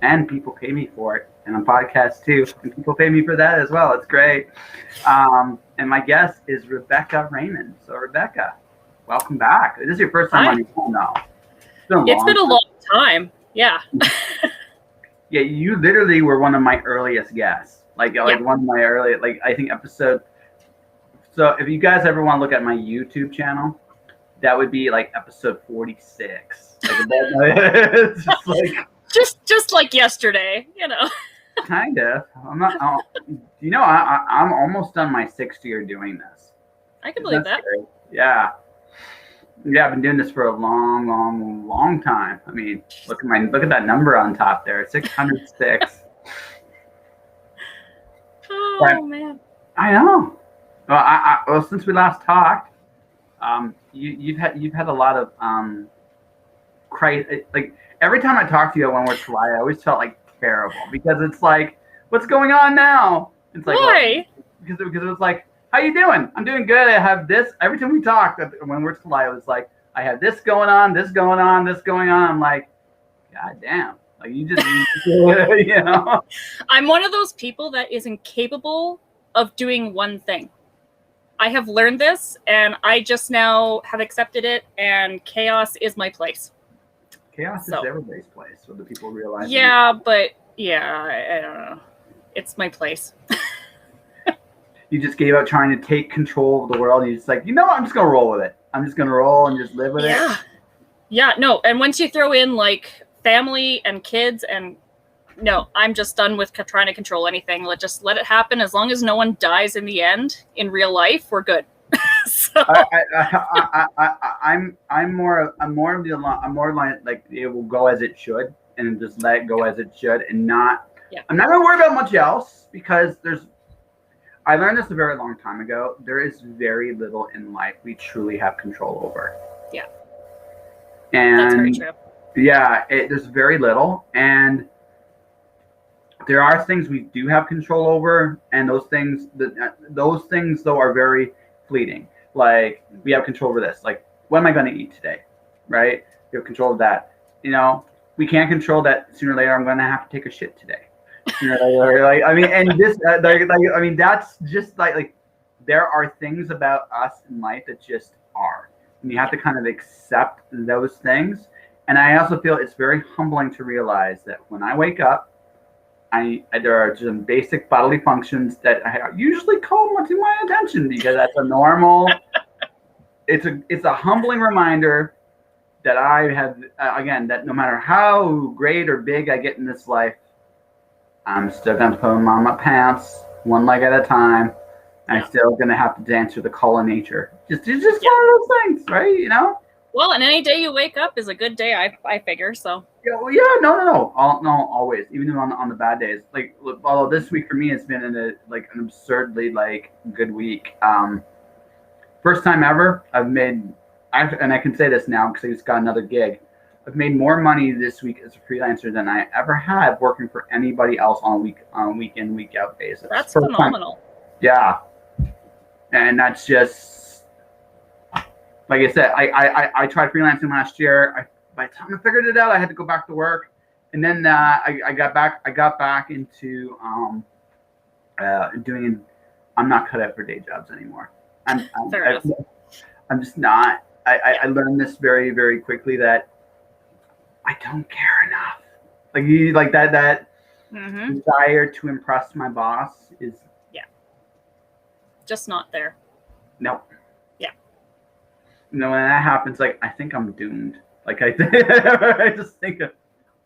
and people pay me for it, and on podcasts too, and people pay me for that as well. It's great. And my guest is Rebekah Raymond. So Rebekah, welcome back. This is your first time Hi. on your phone now. It's been a long time. Yeah. Yeah, you literally were one of my earliest guests. Like one of my early, like I think episode. So if you guys ever want to look at my YouTube channel, that would be like episode 46. Like, it's just like just like yesterday, kind of. I'm not. I'm almost done my 6th year doing this. I can believe that. Scary? Yeah. Yeah, I've been doing this for a long time. I mean, look at that number on top there, 606. Oh man. I know. Well, since we last talked, you've had a lot of like every time I talk to you at One Word to Lie, I always felt like terrible because it's like, what's going on now? It's like, why? Well, because it was like, how you doing? I'm doing good. I have this. Every time we talk, When Words to Lie, it was like, I have this going on, this going on, this going on. I'm like, God damn. Like, you just, you know. I'm one of those people that is incapable of doing one thing. I have learned this, and I just now have accepted it, and chaos is my place. Chaos is everybody's place, so the people realize. Yeah, but, I don't know. It's my place. You just gave up trying to take control of the world. You're just like, I'm just going to roll with it. I'm just going to roll and just live with it. Yeah, no. And once you throw in like family and kids and no, I'm just done with trying to control anything. Just let it happen. As long as no one dies in the end in real life, we're good. So. I'm more like it will go as it should and just let it go as it should and not. Yeah. I'm not going to worry about much else because I learned this a very long time ago. There is very little in life we truly have control over. Yeah. And that's very true. Yeah, there's very little. And there are things we do have control over. And those things, though, are very fleeting. Like, we have control over this. Like, what am I going to eat today? Right? We have control of that. We can't control that sooner or later I'm going to have to take a shit today. Like, I mean, and this, I mean, that's just like there are things about us in life that just are, and you have to kind of accept those things. And I also feel it's very humbling to realize that when I wake up, there are some basic bodily functions that I usually call to my attention because that's a normal. It's a humbling reminder that I have again that no matter how great or big I get in this life, I'm still going to put on my pants one leg at a time. I'm still going to have to dance to the call of nature. Just one of those things, right? Well, and any day you wake up is a good day, I figure, so. No, always. Even on the bad days. Like, although this week for me has been an absurdly, good week. First time ever I've made, and I can say this now because I just got another gig. I've made more money this week as a freelancer than I ever had working for anybody else on a week in, week out basis. That's phenomenal. Time. Yeah. And that's just, like I said, I tried freelancing last year. By the time I figured it out, I had to go back to work. And then I got back into doing, I'm not cut out for day jobs anymore. I'm just not. I learned this very, very quickly that I don't care enough. Like that desire to impress my boss is just not there. No. Yeah. When that happens, I think I'm doomed. I just think of.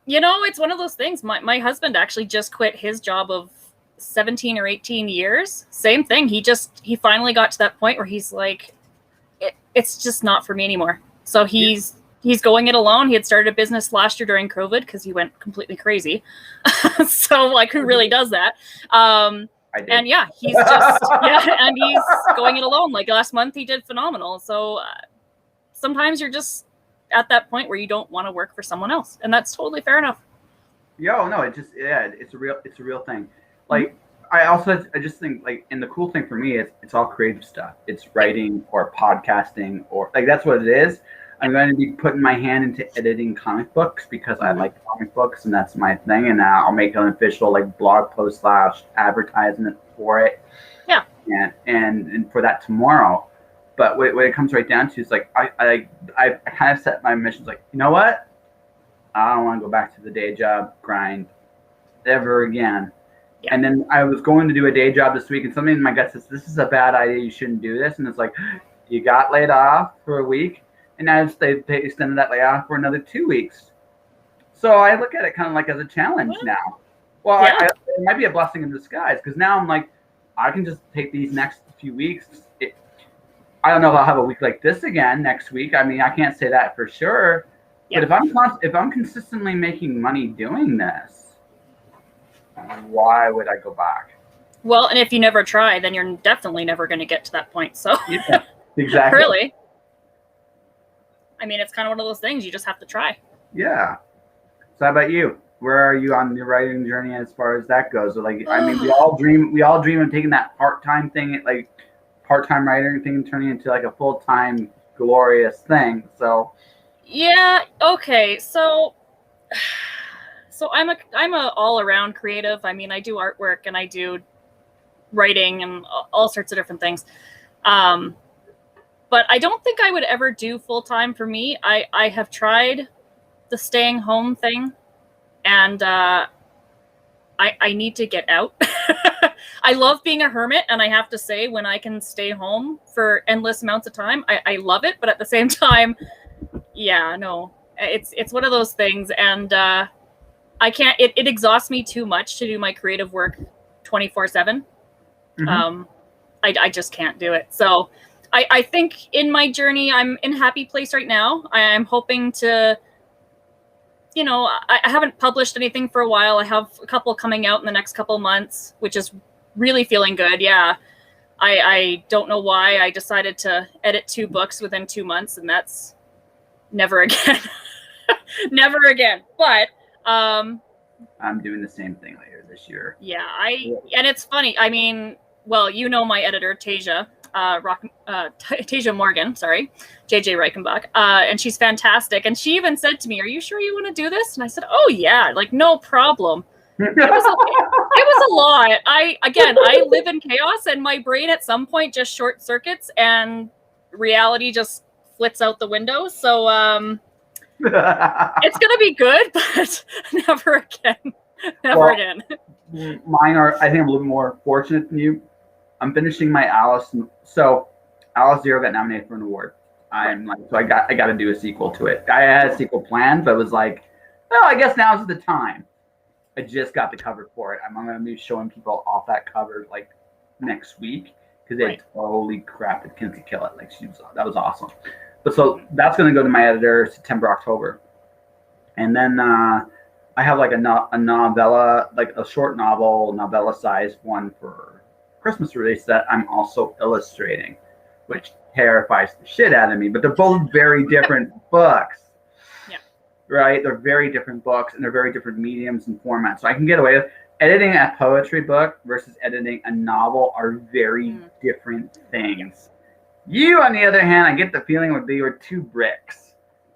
It's one of those things. My husband actually just quit his job of 17 or 18 years. Same thing. He finally got to that point where he's like, it's just not for me anymore. So he's going it alone. He had started a business last year during COVID because he went completely crazy. So who really does that? And he's just, and he's going it alone. Like last month he did phenomenal. So sometimes you're just at that point where you don't want to work for someone else. And that's totally fair enough. It's a real thing. Like, I just think and the cool thing for me is it's all creative stuff. It's writing or podcasting or that's what it is. I'm going to be putting my hand into editing comic books because I like comic books and that's my thing. And I'll make an official like blog post / advertisement for it. Yeah. And for that tomorrow. But what it comes right down to is like I kind of set my missions like, you know what? I don't want to go back to the day job grind ever again. Yeah. And then I was going to do a day job this week, and something in my gut says, this is a bad idea. You shouldn't do this. And it's like, you got laid off for a week, and now they extended that layoff for another 2 weeks. So I look at it kind of like as a challenge now. Well, yeah. It might be a blessing in disguise because now I'm like, I can just take these next few weeks. I don't know if I'll have a week like this again next week. I mean, I can't say that for sure. Yeah. But if I'm consistently making money doing this, why would I go back? Well, and if you never try, then you're definitely never going to get to that point. So yeah, exactly. Really. I mean, it's kind of one of those things you just have to try. Yeah. So how about you? Where are you on your writing journey as far as that goes? So like, I mean, we all dream of taking that part-time thing, like part-time writing thing, and turning it into like a full-time glorious thing. So yeah. Okay. So I'm a all-around creative. I mean, I do artwork and I do writing and all sorts of different things. But I don't think I would ever do full-time. For me, I have tried the staying home thing, and I need to get out. I love being a hermit, and I have to say, when I can stay home for endless amounts of time, I love it. But at the same time, yeah, no, it's one of those things, and I can't. It exhausts me too much to do my creative work 24/7. Mm-hmm. I just can't do it. So I think in my journey, I'm in a happy place right now. I'm hoping to, I haven't published anything for a while. I have a couple coming out in the next couple months, which is really feeling good. Yeah. I don't know why I decided to edit 2 books within 2 months, and that's never again. Never again. But I'm doing the same thing later this year. Yeah, and it's funny. I mean, well, my editor, Tasia Morgan, JJ Reichenbach, and she's fantastic. And she even said to me, "Are you sure you want to do this?" And I said, "Oh yeah, like no problem." It was a lot. I live in chaos, and my brain at some point just short circuits, and reality just flits out the window. So it's gonna be good, but never again. Never again. Mine are, I think I'm a little more fortunate than you. I'm finishing my Alice. So Alice Zero got nominated for an award. I got to do a sequel to it. I had a sequel planned, but it was like, well, I guess now's the time. I just got the cover for it. I'm going to be showing people off that cover like next week because they totally crapped it. Kinsey Kill it. Like that was awesome. But so that's going to go to my editor September, October. And then I have like a novella, like a short novella size one for Christmas release that I'm also illustrating, which terrifies the shit out of me. But they're both very different books. Yeah. Right? They're very different books, and they're very different mediums and formats. So I can get away with editing a poetry book versus editing a novel are very different things. You, on the other hand, I get the feeling like they were 2 bricks.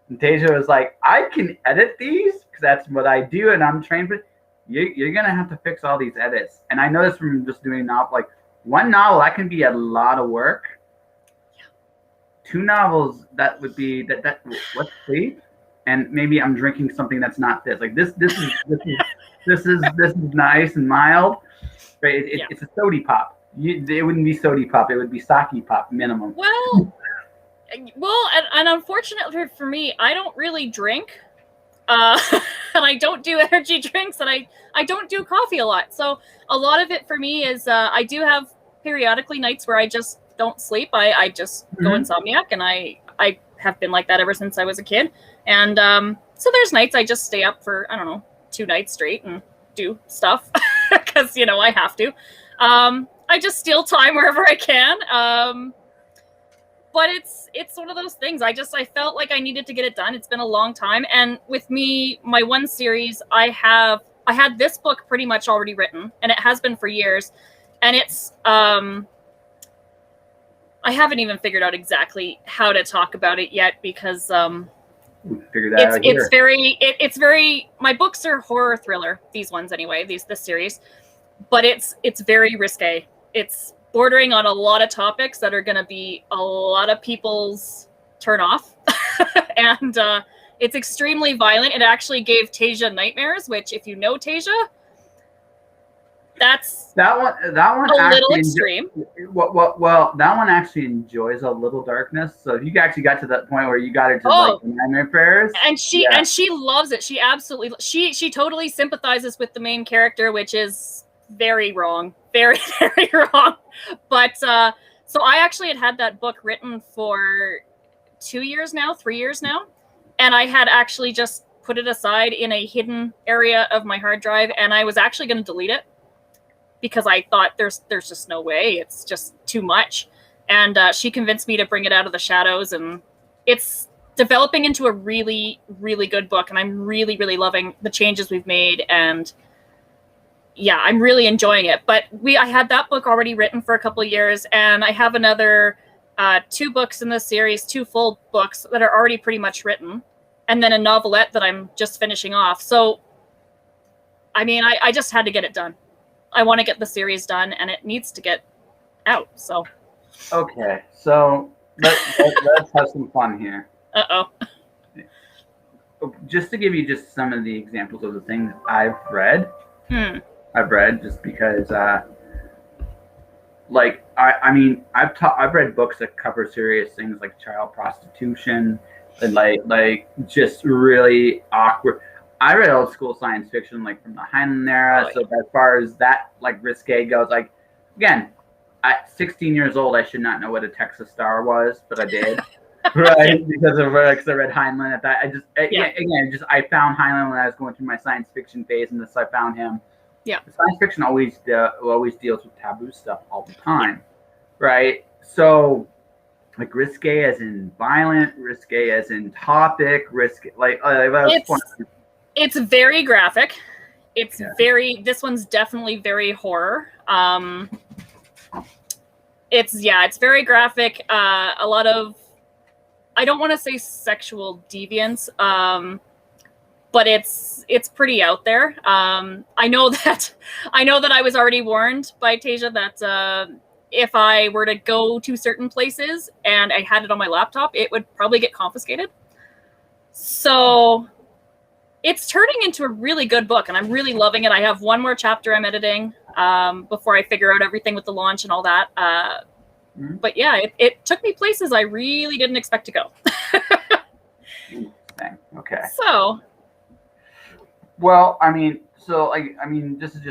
And Tasia was like, I can edit these because that's what I do and I'm trained for. You're going to have to fix all these edits. And I know this from just doing novel. Like, one novel, that can be a lot of work. Yeah. 2 novels, that would be, what's sleep? And maybe I'm drinking something that's not this. Like, this is nice and mild. But it's a sody pop. It wouldn't be sody pop. It would be sake pop minimum. Well, and unfortunately for me, I don't really drink, and I don't do energy drinks, and I don't do coffee a lot. So a lot of it for me is I do have periodically nights where I just don't sleep. I just go insomniac, and I have been like that ever since I was a kid. And so there's nights I just stay up for, I don't know, 2 nights straight and do stuff because I have to. I just steal time wherever I can. But it's one of those things. I felt like I needed to get it done. It's been a long time. And with me, my one series, I had this book pretty much already written, and it has been for years. And it's, I I haven't even figured out exactly how to talk about it yet because We figured that out here. it's very my books are horror thriller, these ones anyway, this series, but it's very risque. It's bordering on a lot of topics that are going to be a lot of people's turn off. And it's extremely violent. It actually gave Tasia nightmares, which if you know Tasia, that's that one a little extreme. Well, that one actually enjoys a little darkness. So if you actually got to that point where you got into like the nightmare prayers, and she loves it. She absolutely she totally sympathizes with the main character, which is very wrong, very very wrong. But so I actually had that book written for 3 years now, and I had actually just put it aside in a hidden area of my hard drive, and I was actually going to delete it because I thought there's just no way, it's just too much. And she convinced me to bring it out of the shadows, and it's developing into a really, really good book, and I'm really, really loving the changes we've made, and yeah, I'm really enjoying it. But I had that book already written for a couple of years, and I have another 2 books in this series, 2 full books that are already pretty much written, and then a novelette that I'm just finishing off. So, I mean, I just had to get it done. I want to get the series done, and it needs to get out. So, okay, so let's have some fun here. Just to give you just some of the examples of the things I've read. I've read just because, like I mean, I've read books that cover serious things like child prostitution and like just really awkward. I read old school science fiction, like from the Heinlein era. So as far as that like risque goes, like again, at 16 years old, I should not know what a Texas Star was, but I did, right? Because I read Heinlein at that. I found Heinlein when I was going through my science fiction phase, and I found him. Yeah, science fiction always deals with taboo stuff all the time, right? So. Like risque as in violent, risque as in topic, risque it's very graphic. It's this one's definitely very horror. It's very graphic. A lot of, I don't want to say sexual deviance, but it's pretty out there. I know that I was already warned by Tasia that if I were to go to certain places and I had it on my laptop, it would probably get confiscated. So it's turning into a really good book, and I'm really loving it. I have 1 more chapter I'm editing before I figure out everything with the launch and all that. But yeah, it took me places I really didn't expect to go. Okay. So. Well, I mean, this is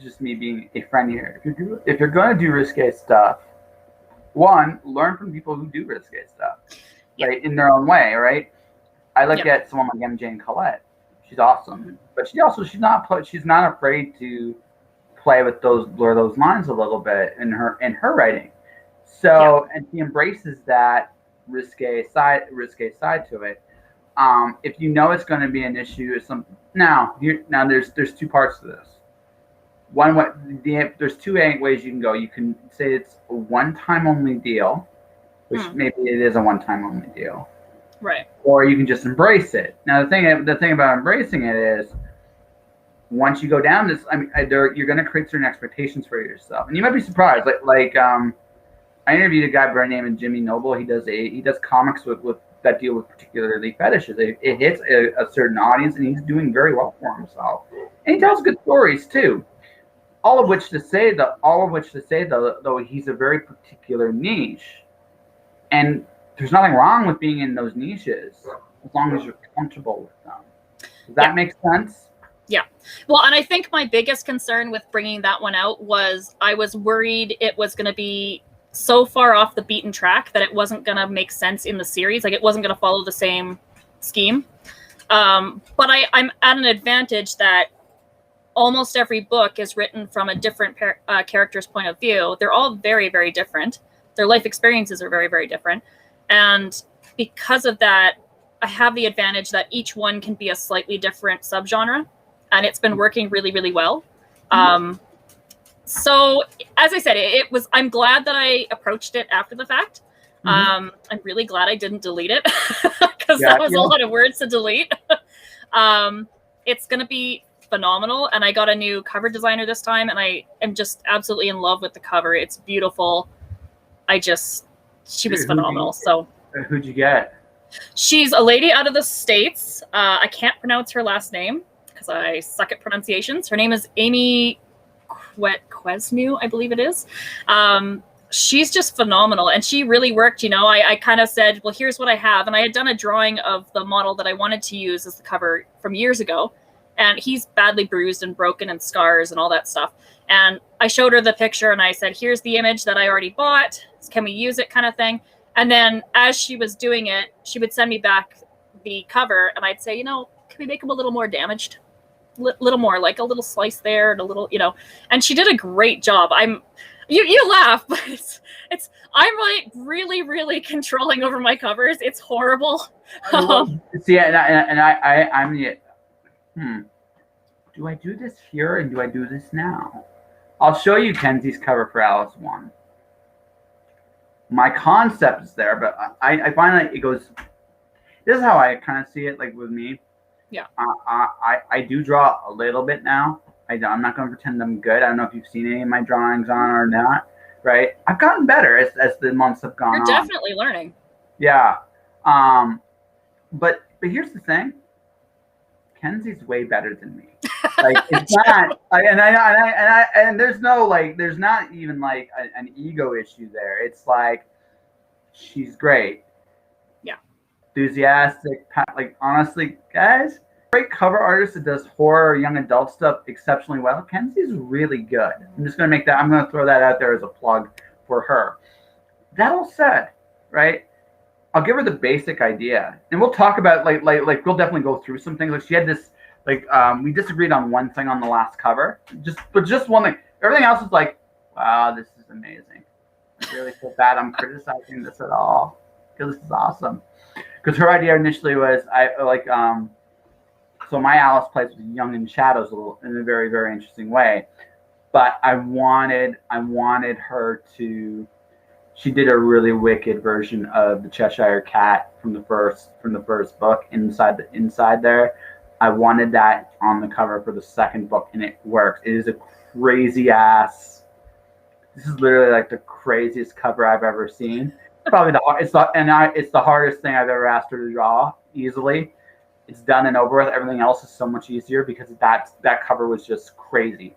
just me being a friend here. If you're going to do risque stuff, one, learn from people who do risque stuff, right, in their own way, right? I look at someone like MJ and Colette. She's awesome, but she's not afraid to play with those lines a little bit in her writing. So and she embraces that risque side to it. If you know it's going to be an issue, there's 2 parts to this. One way, there's 2 ways you can go. You can say it's a one-time only deal, which maybe it is a one-time only deal, right? Or you can just embrace it. Now, the thing about embracing it is, once you go down this, you're going to create certain expectations for yourself, and you might be surprised. I interviewed a guy by the name of Jimmy Noble. He does comics with that deal with particularly fetishes. It hits a certain audience, and he's doing very well for himself. And he tells good stories too. All of which to say, though, he's a very particular niche, and there's nothing wrong with being in those niches as long as you're comfortable with them. Does that make sense? Yeah. Well, and I think my biggest concern with bringing that one out was I was worried it was going to be so far off the beaten track that it wasn't going to make sense in the series. Like, it wasn't going to follow the same scheme. But I'm at an advantage that almost every book is written from a different character's point of view. They're all very, very different. Their life experiences are very, very different. And because of that, I have the advantage that each one can be a slightly different subgenre. And it's been working really, really well. So as I said, it was, I'm glad that I approached it after the fact. I'm really glad I didn't delete it because that was a lot of words to delete. It's going to be phenomenal. And I got a new cover designer this time, and I am just absolutely in love with the cover. It's beautiful. She was phenomenal. So who'd you get? She's a lady out of the States. I can't pronounce her last name because I suck at pronunciations. Her name is Amy Quesnu, I believe it is. She's just phenomenal, and she really worked. I kind of said, well, here's what I have, and I had done a drawing of the model that I wanted to use as the cover from years ago, and he's badly bruised and broken and scars and all that stuff. And I showed her the picture, and I said, here's the image that I already bought. Can we use it, kind of thing? And then as she was doing it, she would send me back the cover, and I'd say, can we make them a little more damaged? Little more, like a little slice there and a little, and she did a great job. You laugh, but I'm like really, really controlling over my covers. It's horrible. See, I'm do I do this here and do I do this now? I'll show you Kenzie's cover for Alice 1. My concept is there, but I find like it goes. This is how I kind of see it, like with me. Yeah. I do draw a little bit now. I'm not going to pretend I'm good. I don't know if you've seen any of my drawings on or not, right? I've gotten better as the months have gone on. You're definitely learning. Yeah. But here's the thing. Kenzie's way better than me. Like it's not, and there's not even like an ego issue there. It's like she's great. Yeah. Enthusiastic. Like honestly, guys, great cover artist that does horror, young adult stuff exceptionally well. Kenzie's really good. I'm going to throw that out there as a plug for her. That all said, right? I'll give her the basic idea, and we'll talk about like we'll definitely go through some things. Like she had this we disagreed on one thing on the last cover, just one thing. Everything else is like, wow, this is amazing. I really feel bad I'm criticizing this at all because this is awesome. Because her idea initially was so my Alice plays with Young in Shadows in a very, very interesting way, but I wanted her to. She did a really wicked version of the Cheshire Cat from the first book inside there. I wanted that on the cover for the second book, and it works. It is a crazy ass. This is literally like the craziest cover I've ever seen. Probably it's the hardest thing I've ever asked her to draw easily. It's done and over with. Everything else is so much easier because that cover was just crazy.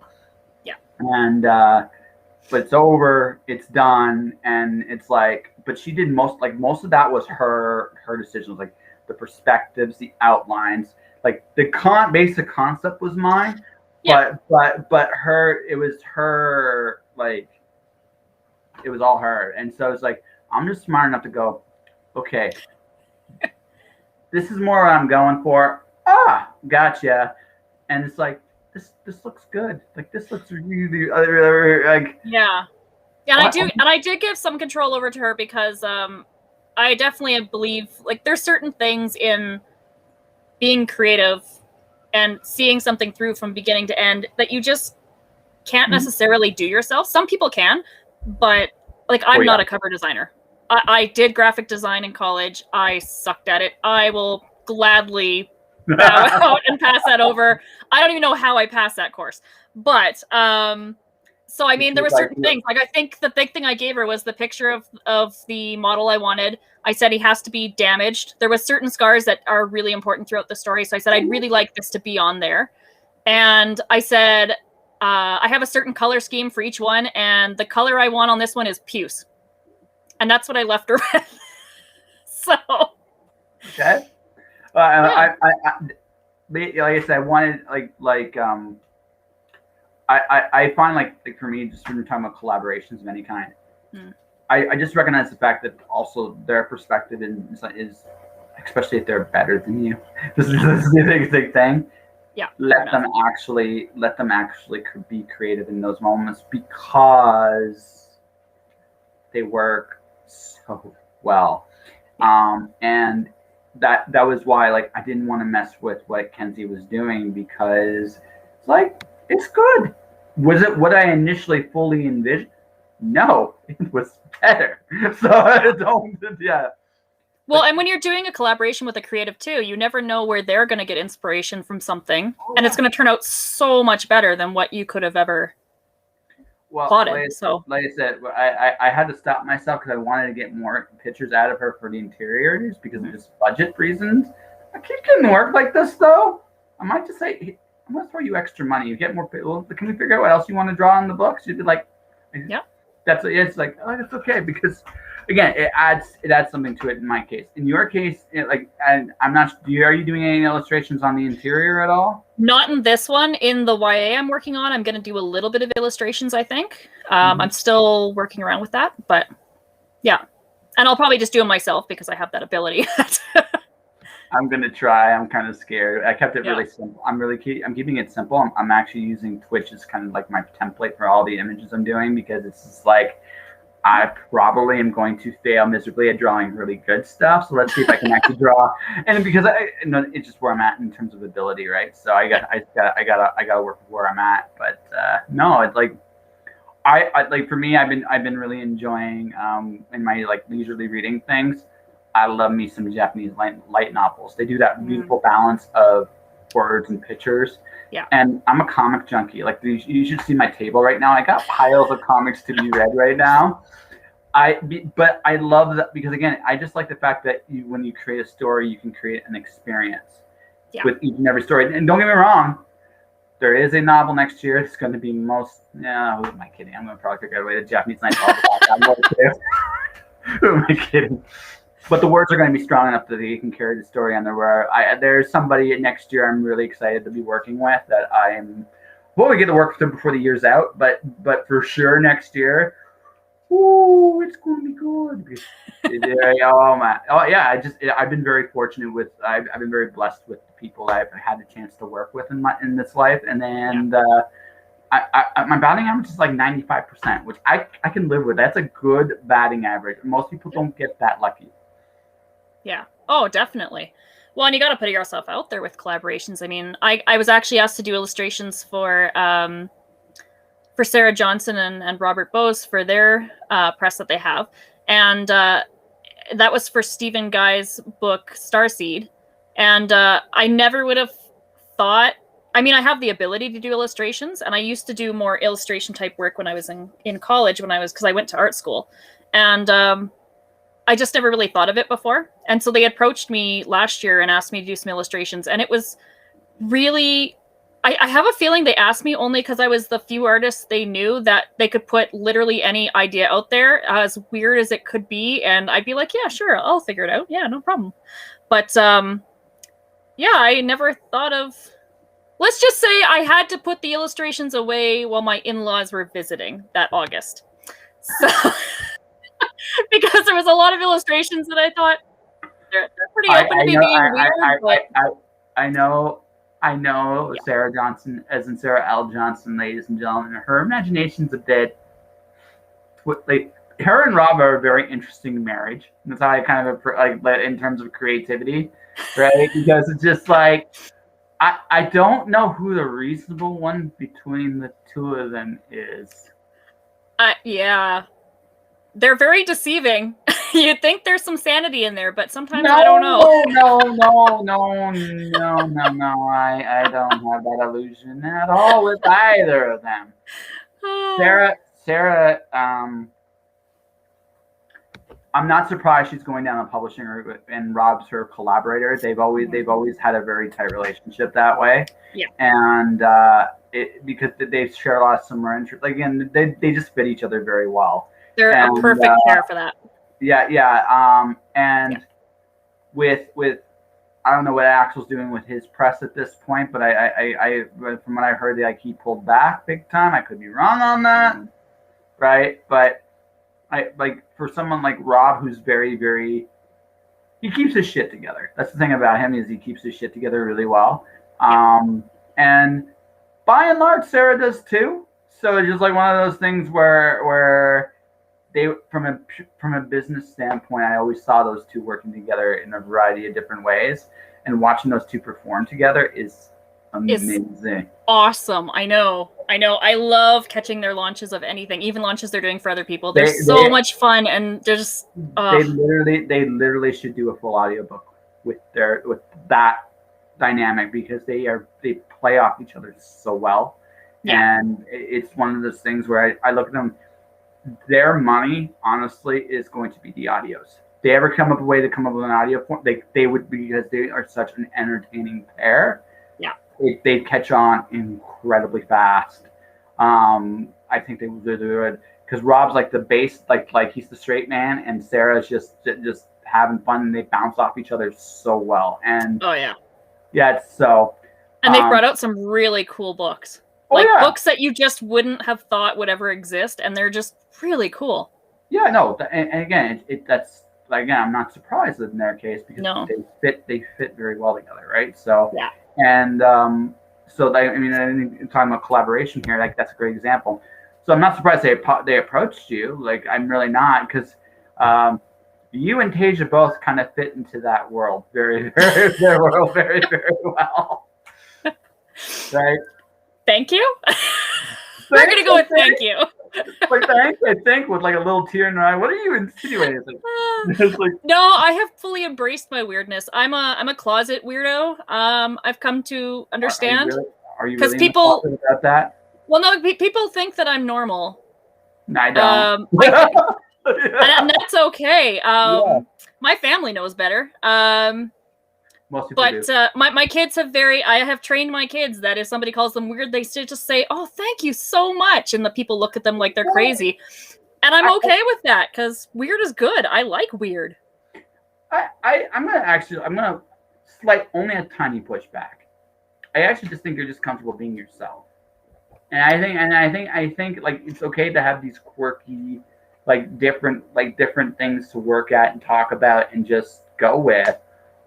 Yeah. And but it's over, it's done, and it's like, but she did most of that was her decisions, like the perspectives, the outlines, like the basic concept was mine, yeah. but it was her, like it was all her, and so it's like I'm just smart enough to go, okay, this is more what I'm going for. Gotcha, and it's like. This looks good. Like this looks really like yeah. And I did give some control over to her because I definitely believe like there's certain things in being creative and seeing something through from beginning to end that you just can't necessarily do yourself. Some people can, but like I'm not a cover designer. I did graphic design in college. I sucked at it. I will gladly bow out and pass that over. I don't even know how I passed that course, but so I mean there were certain things. Like I think the big thing I gave her was the picture of the model I wanted. I said he has to be damaged. There was certain scars that are really important throughout the story, so I said I'd really like this to be on there. And I said I have a certain color scheme for each one, and the color I want on this one is puce, and that's what I left her with. So okay. Like I said, I wanted I find like for me, just when you're talking about collaborations of any kind, I just recognize the fact that also their perspective is especially if they're better than you. This is the big thing. Yeah. Let them actually be creative in those moments because they work so well, and. That was why like I didn't want to mess with what Kenzie was doing because it's like it's good. Was it what I initially fully envisioned? No, it was better. So I don't, yeah. Well, and when you're doing a collaboration with a creative too, you never know where they're going to get inspiration from something, and it's going to turn out so much better than what you could have ever plotted. Like I said, I had to stop myself because I wanted to get more pictures out of her for the interiors because of just budget reasons. I keep getting work like this though. I might just say, hey, I'm gonna throw you extra money. You get more. Well, can we figure out what else you want to draw in the books? You did like, yeah. It's like, oh, that's okay because again, it adds something to it in my case. In your case, I'm not. Are you doing any illustrations on the interior at all? Not in this one. In the YA I'm working on, I'm going to do a little bit of illustrations, I think. I'm still working around with that, but yeah. And I'll probably just do them myself because I have that ability. I'm going to try. I'm kind of scared. I kept it really simple. I'm keeping it simple. I'm actually using Twitch as kind of like my template for all the images I'm doing because it's just like, I probably am going to fail miserably at drawing really good stuff. So let's see if I can actually draw. And because it's just where I'm at in terms of ability, right? So I gotta work with where I'm at. But no, it's like I like for me, I've been really enjoying in my like leisurely reading things. I love me some Japanese light novels. They do that beautiful balance of words and pictures. Yeah. And I'm a comic junkie. Like you should see my table right now. I got piles of comics to be read right now. But I love that because again, I just like the fact that when you create a story, you can create an experience with each and every story. And don't get me wrong, there is a novel next year. It's going to be who am I kidding? I'm going to probably figure out a way to Japanese night all the Who am I kidding? But the words are going to be strong enough that they can carry the story on their. There's somebody next year I'm really excited to be working with that I am. Well, we get to work with them before the year's out, but for sure next year, it's going to be good. I've been very fortunate with. I've been very blessed with the people I've had the chance to work with in this life, and then my batting average is like 95%, which I can live with. That's a good batting average. Most people don't get that lucky. Yeah. Oh, definitely. Well, and you got to put yourself out there with collaborations. I mean, I was actually asked to do illustrations for Sarah Johnson and Robert Bose for their press that they have. And that was for Stephen Guy's book, Starseed. And I never would have thought, I mean, I have the ability to do illustrations, and I used to do more illustration type work when I was in college because I went to art school. And I just never really thought of it before. And so they approached me last year and asked me to do some illustrations. And it was really, I have a feeling they asked me only because I was the few artists they knew that they could put literally any idea out there, as weird as it could be. And I'd be like, yeah, sure, I'll figure it out. Yeah, no problem. But I never thought of, let's just say I had to put the illustrations away while my in-laws were visiting that August. So... because there was a lot of illustrations that I thought they're pretty open to me being weird. I know Sarah Johnson, as in Sarah L. Johnson, ladies and gentlemen. Her imagination's a bit. Her and Rob are a very interesting marriage. That's how I kind of like in terms of creativity, right? Because it's just like I don't know who the reasonable one between the two of them is. Yeah. They're very deceiving. You'd think there's some sanity in there, but sometimes I don't know. No. I don't have that illusion at all with either of them. Sarah, I'm not surprised she's going down a publishing route, and Rob's her collaborator. They've always had a very tight relationship that way. Yeah. And because they've shared a lot of similar interests. Again, they just fit each other very well. They're a perfect pair for that. With I don't know what Axel's doing with his press at this point, but I from what I heard, he pulled back big time. I could be wrong on that, right? But for someone like Rob, who's very, very, he keeps his shit together. That's the thing about him, is he keeps his shit together really well. And by and large, Sarah does too. So it's just like one of those things where they, from a business standpoint, I always saw those two working together in a variety of different ways, and watching those two perform together is amazing. Awesome. I know. I love catching their launches of anything, even launches they're doing for other people. They're so much fun, and they're just they literally should do a full audiobook with that dynamic, because they play off each other so well. Yeah. And it's one of those things where I look at them, their money honestly is going to be the audios. If they ever come up with a way to come up with an audio form, they would, because they are such an entertaining pair. Yeah. They'd catch on incredibly fast. I think they would do it, because Rob's like the bass, like he's the straight man, and Sarah's just having fun, and they bounce off each other so well. And it's so. And they've brought out some really cool books, books that you just wouldn't have thought would ever exist, and they're just really cool. Yeah, no, and again, that's again, I'm not surprised in their case, because they fit very well together, right? So yeah. And so talking about collaboration here, like that's a great example. So I'm not surprised they approached you. Like, I'm really not, because you and Tasia both kind of fit into that world very, very, very well. Right? Thank you. We're gonna go with thank you. Like, I think with like a little tear in her eye. What are you insinuating? No, I have fully embraced my weirdness. I'm a closet weirdo. I've come to understand. Are you really people about that? Well, no, people think that I'm normal. No, I don't. And that's okay. My family knows better. Most people do. My kids I have trained my kids that if somebody calls them weird, they still just say, "Oh, thank you so much," and the people look at them like they're crazy. And I'm okay with that, because weird is good. I like weird. I'm gonna slight only a tiny pushback. I actually just think you're just comfortable being yourself. And I think like it's okay to have these quirky, different things to work at and talk about and just go with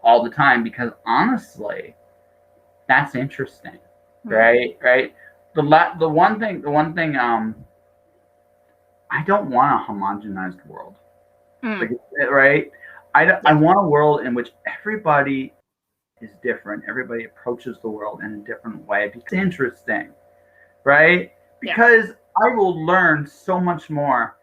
all the time, because honestly, that's interesting, right? The one thing I don't want a homogenized world, right? I want a world in which everybody is different. Everybody approaches the world in a different way. It's interesting, right? Because I will learn so much more.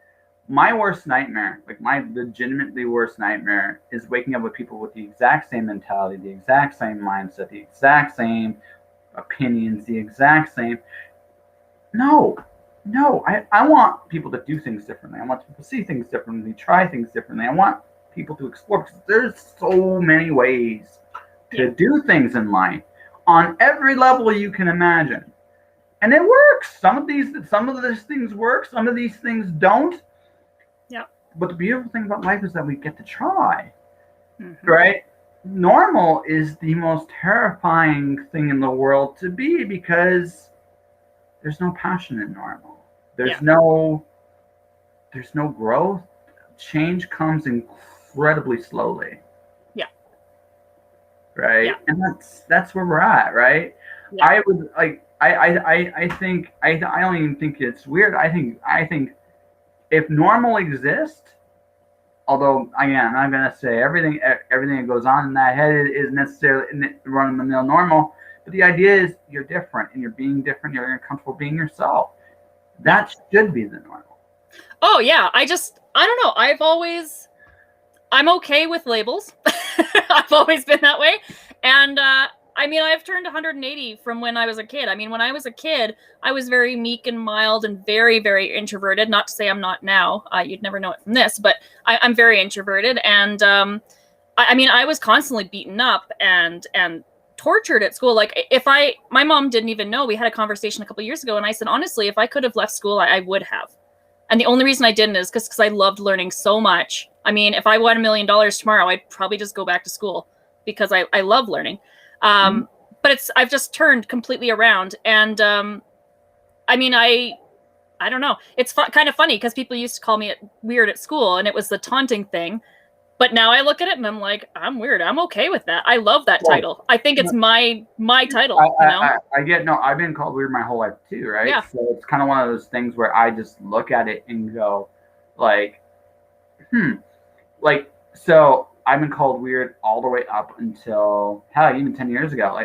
My worst nightmare, my legitimately worst nightmare, is waking up with people with the exact same mentality, the exact same mindset, the exact same opinions, the exact same. No, I want people to do things differently. I want people to see things differently, try things differently. I want people to explore, because there's so many ways to do things in life on every level you can imagine. And it works. Some of these things work, some of these things don't. Yeah. But the beautiful thing about life is that we get to try. Right? Normal is the most terrifying thing in the world to be, because there's no passion in normal. There's no growth. Change comes incredibly slowly. Yeah. Right? Yeah. And that's where we're at, right? Yeah. I would I think I don't even think it's weird. I think if normal exists, although again, I'm gonna say everything that goes on in that head is necessarily run-of-the-mill normal. But the idea is you're different, and you're being different. You're comfortable being yourself. That should be the normal. Oh yeah, I don't know. I'm okay with labels. I've always been that way, and I've turned 180 from when I was a kid. When I was a kid, I was very meek and mild and very, very introverted. Not to say I'm not now. You'd never know it from this, but I'm very introverted, and I was constantly beaten up and tortured at school. My mom didn't even know. We had a conversation a couple years ago, and I said, honestly, if I could have left school, I would have. And the only reason I didn't is because I loved learning so much. If I won $1 million tomorrow, I'd probably just go back to school, because I love learning. But I've just turned completely around, and I don't know. It's kind of funny, because people used to call me weird at school, and it was the taunting thing. But now I look at it and I'm like, I'm weird. I'm okay with that. I love that title. I think it's my title. I get no. I've been called weird my whole life too, right? Yeah. So it's kind of one of those things where I just look at it and go, so I've been called weird all the way up until hell, even 10 years ago.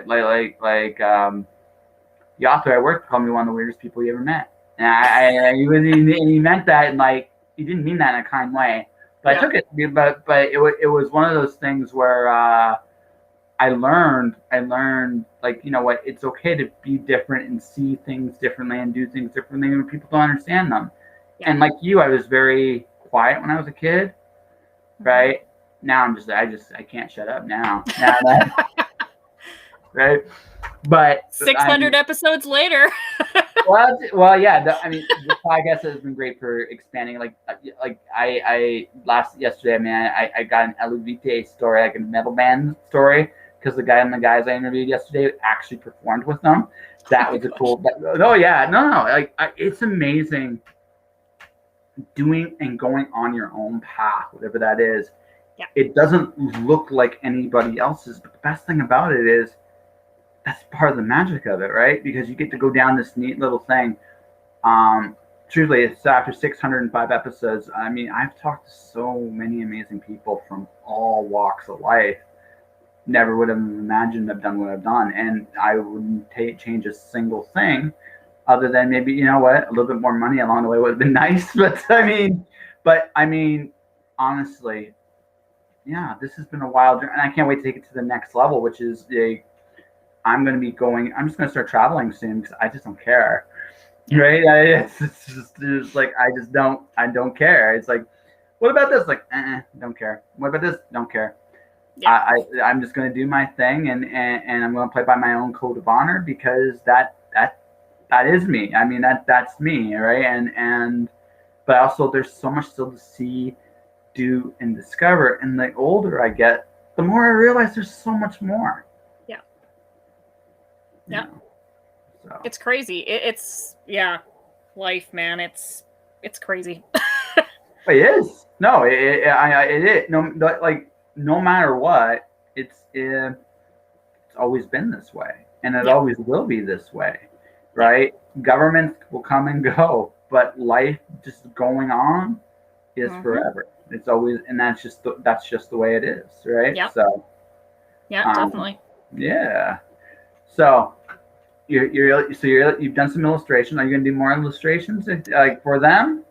The author I worked with called me one of the weirdest people he ever met. And he meant that, and like he didn't mean that in a kind way. But I took it. But it was one of those things where I learned like, you know what, it's okay to be different and see things differently and do things differently when people don't understand them. Yeah. And like you, I was very quiet when I was a kid, right? Now I can't shut up now. Right? But 600 episodes later. well, yeah. This podcast has been great for expanding. Like yesterday, I got an Eluvite story, like a metal band story, because the guys I interviewed yesterday actually performed with them. That was a cool. It's amazing doing and going on your own path, whatever that is. Yeah. It doesn't look like anybody else's, but the best thing about it is that's part of the magic of it, right? Because you get to go down this neat little thing. Truly, it's after 605 episodes. I mean, I've talked to so many amazing people from all walks of life. Never would have imagined I've done what I've done, and I wouldn't change a single thing, other than maybe, you know what, a little bit more money along the way would have been nice. But I mean, honestly, yeah, this has been a wild journey, and I can't wait to take it to the next level, which is I'm just going to start traveling soon because I just don't care, right? It's just like, I don't care. It's like, what about this? Like, don't care. What about this? Don't care. Yeah. I'm just going to do my thing, and I'm going to play by my own code of honor, because that is me. I mean, that's me, right? But also there's so much still to see, do, and discover. And the older I get, the more I realize there's so much more. Yeah. So. It's crazy. It's life, man. It's crazy. It is. No, it is. No, like, no matter what, it's always been this way, and it always will be this way, right? Governments will come and go, but life just going on is forever. It's always, and that's just the way it is, right? Yeah. So. Yeah, definitely. Yeah. So. You've done some illustration. Are you going to do more illustrations, like, for them?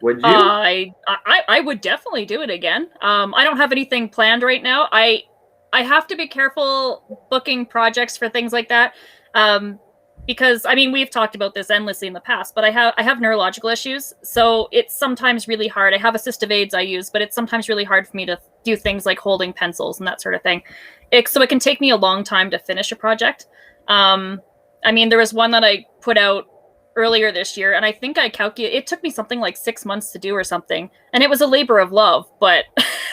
Would you? I would definitely do it again. I don't have anything planned right now. I have to be careful booking projects for things like that, because I mean, we've talked about this endlessly in the past. But I have neurological issues, so it's sometimes really hard. I have assistive aids I use, but it's sometimes really hard for me to do things like holding pencils and that sort of thing. So it can take me a long time to finish a project. I mean, there was one that I put out earlier this year, and I think I calculated it took me something like 6 months to do or something, and it was a labor of love, but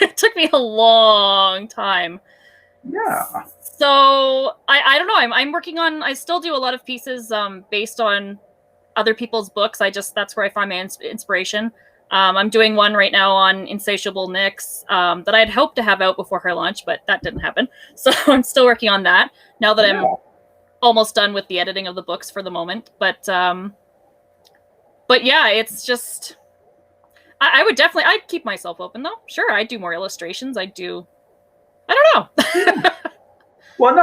it took me a long time. Yeah. So I don't know. I'm working on. I still do a lot of pieces based on other people's books. That's where I find my inspiration. I'm doing one right now on Insatiable Nyx that I'd hoped to have out before her launch, but that didn't happen. So I'm still working on that now that I'm almost done with the editing of the books for the moment. But yeah, it's just, I would definitely, I'd keep myself open though. Sure, I'd do more illustrations. I don't know. Well,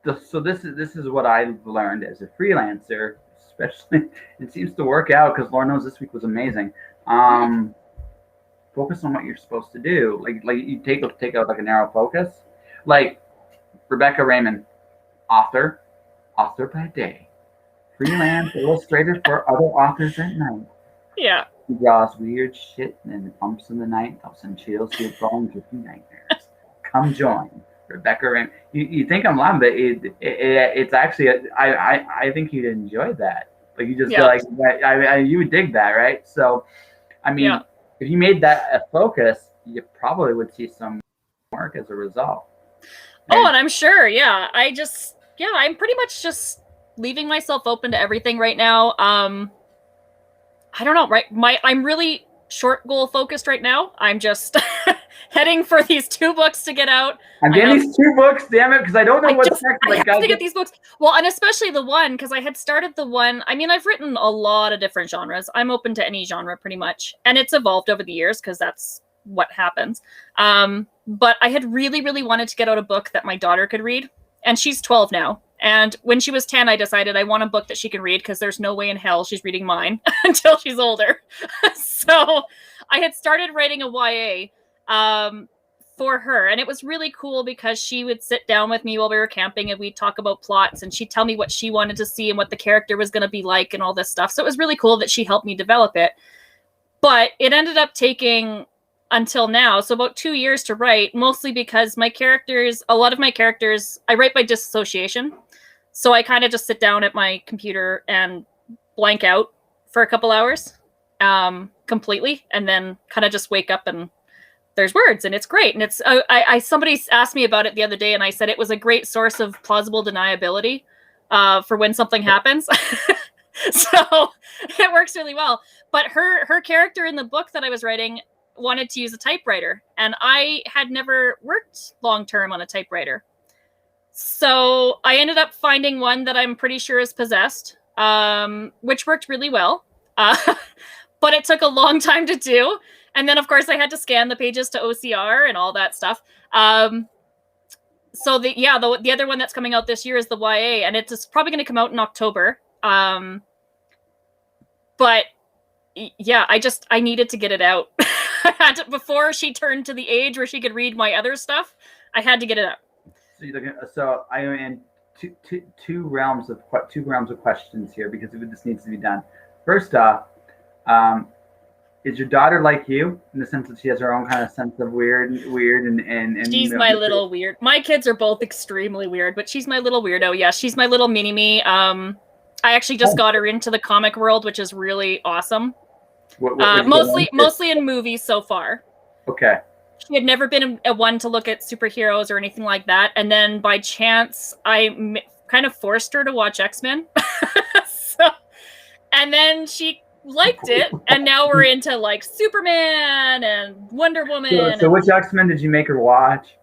no, so this is what I've learned as a freelancer, especially. It seems to work out, because Lord knows this week was amazing. Focus on what you're supposed to do. Like you take out like a narrow focus. Like Rebekah Raymond, author by day, freelance illustrator for other authors at night. Yeah. He draws weird shit and pumps in the night, helps and chills your bones with you nightmares. Come join Rebekah Raymond. You think I'm lying, but it's actually I think you'd enjoy that. Like, you just feel like you would dig that, right? So, I mean, if you made that a focus, you probably would see some work as a result. And I'm sure, I'm pretty much just leaving myself open to everything right now. I don't know, right? I'm really short goal focused right now. I'm just heading for these 2 books to get out. I'm getting these 2 books, damn it, because I don't know what's next. I have to get these books. Well, and especially the one, because I had started the one. I mean, I've written a lot of different genres. I'm open to any genre pretty much, and it's evolved over the years, because that's what happens. But I had really, really wanted to get out a book that my daughter could read. And she's 12 now. And when she was 10, I decided I want a book that she can read because there's no way in hell she's reading mine until she's older. So I had started writing a YA for her. And it was really cool because she would sit down with me while we were camping and we'd talk about plots and she'd tell me what she wanted to see and what the character was going to be like and all this stuff. So it was really cool that she helped me develop it. But it ended up taking until now, so about 2 years to write, mostly because a lot of my characters, I write by disassociation. So I kind of just sit down at my computer and blank out for a couple hours completely, and then kind of just wake up and there's words, and it's great. And it's somebody asked me about it the other day, and I said it was a great source of plausible deniability for when something happens. So it works really well. But her character in the book that I was writing wanted to use a typewriter, and I had never worked long-term on a typewriter. So I ended up finding one that I'm pretty sure is possessed, which worked really well. But it took a long time to do. And then, of course, I had to scan the pages to OCR and all that stuff. So the other one that's coming out this year is the YA, and it's probably going to come out in October. But yeah, I needed to get it out. I had to, before she turned to the age where she could read my other stuff, I had to get it out. So I am in two realms of questions here because this needs to be done. First off, is your daughter like you in the sense that she has her own kind of sense of weird and she's my little weird. My kids are both extremely weird, but she's my little weirdo. Yeah, she's my little mini-me. I actually just got her into the comic world, which is really awesome. Mostly in movies so far. Okay. She had never been a one to look at superheroes or anything like that, and then by chance, I kind of forced her to watch X-Men. And then she liked it, and now we're into like Superman and Wonder Woman. So which X-Men did you make her watch?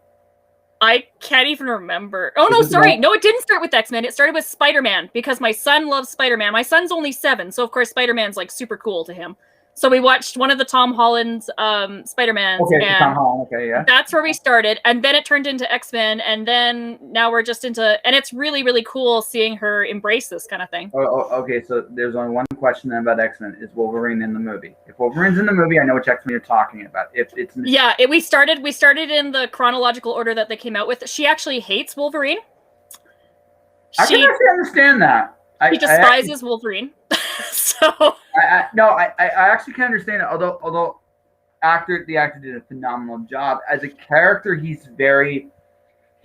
I can't even remember. Oh, no, sorry. No, it didn't start with X-Men. It started with Spider-Man because my son loves Spider-Man. My son's only 7, so of course Spider-Man's like super cool to him. So we watched one of the Tom Holland's Spider-Mans. Okay, and Tom Holland. Okay, yeah. That's where we started. And then it turned into X-Men. And then now we're just into... And it's really, really cool seeing her embrace this kind of thing. Okay, so there's only one question then about X-Men. Is Wolverine in the movie? If Wolverine's in the movie, I know which X-Men you're talking about. If it's... we started in the chronological order that they came out with. She actually hates Wolverine. I can actually understand that. She despises Wolverine. So I actually can understand it. Although the actor did a phenomenal job as a character. He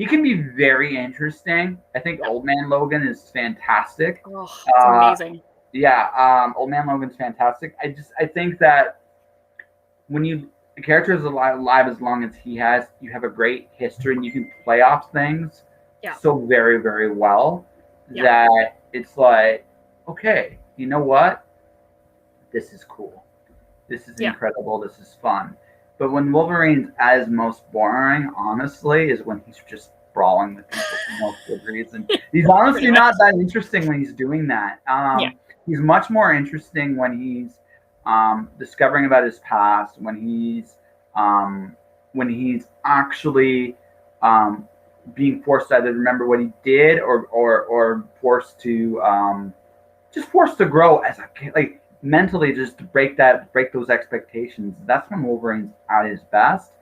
can be very interesting. I think Old Man Logan is fantastic. Oh, it's amazing. Yeah, Old Man Logan's fantastic. I think that when the character is alive as long as he has, you have a great history and you can play off things so very, very well that it's like, okay, you know what? This is cool. This is incredible. This is fun. But when Wolverine's as most boring, honestly, is when he's just brawling with people for no good reason. He's honestly not that interesting when he's doing that. He's much more interesting when he's discovering about his past, when he's actually being forced to either remember what he did or forced to grow as a kid, like mentally, just to break those expectations. That's when Wolverine's at his best.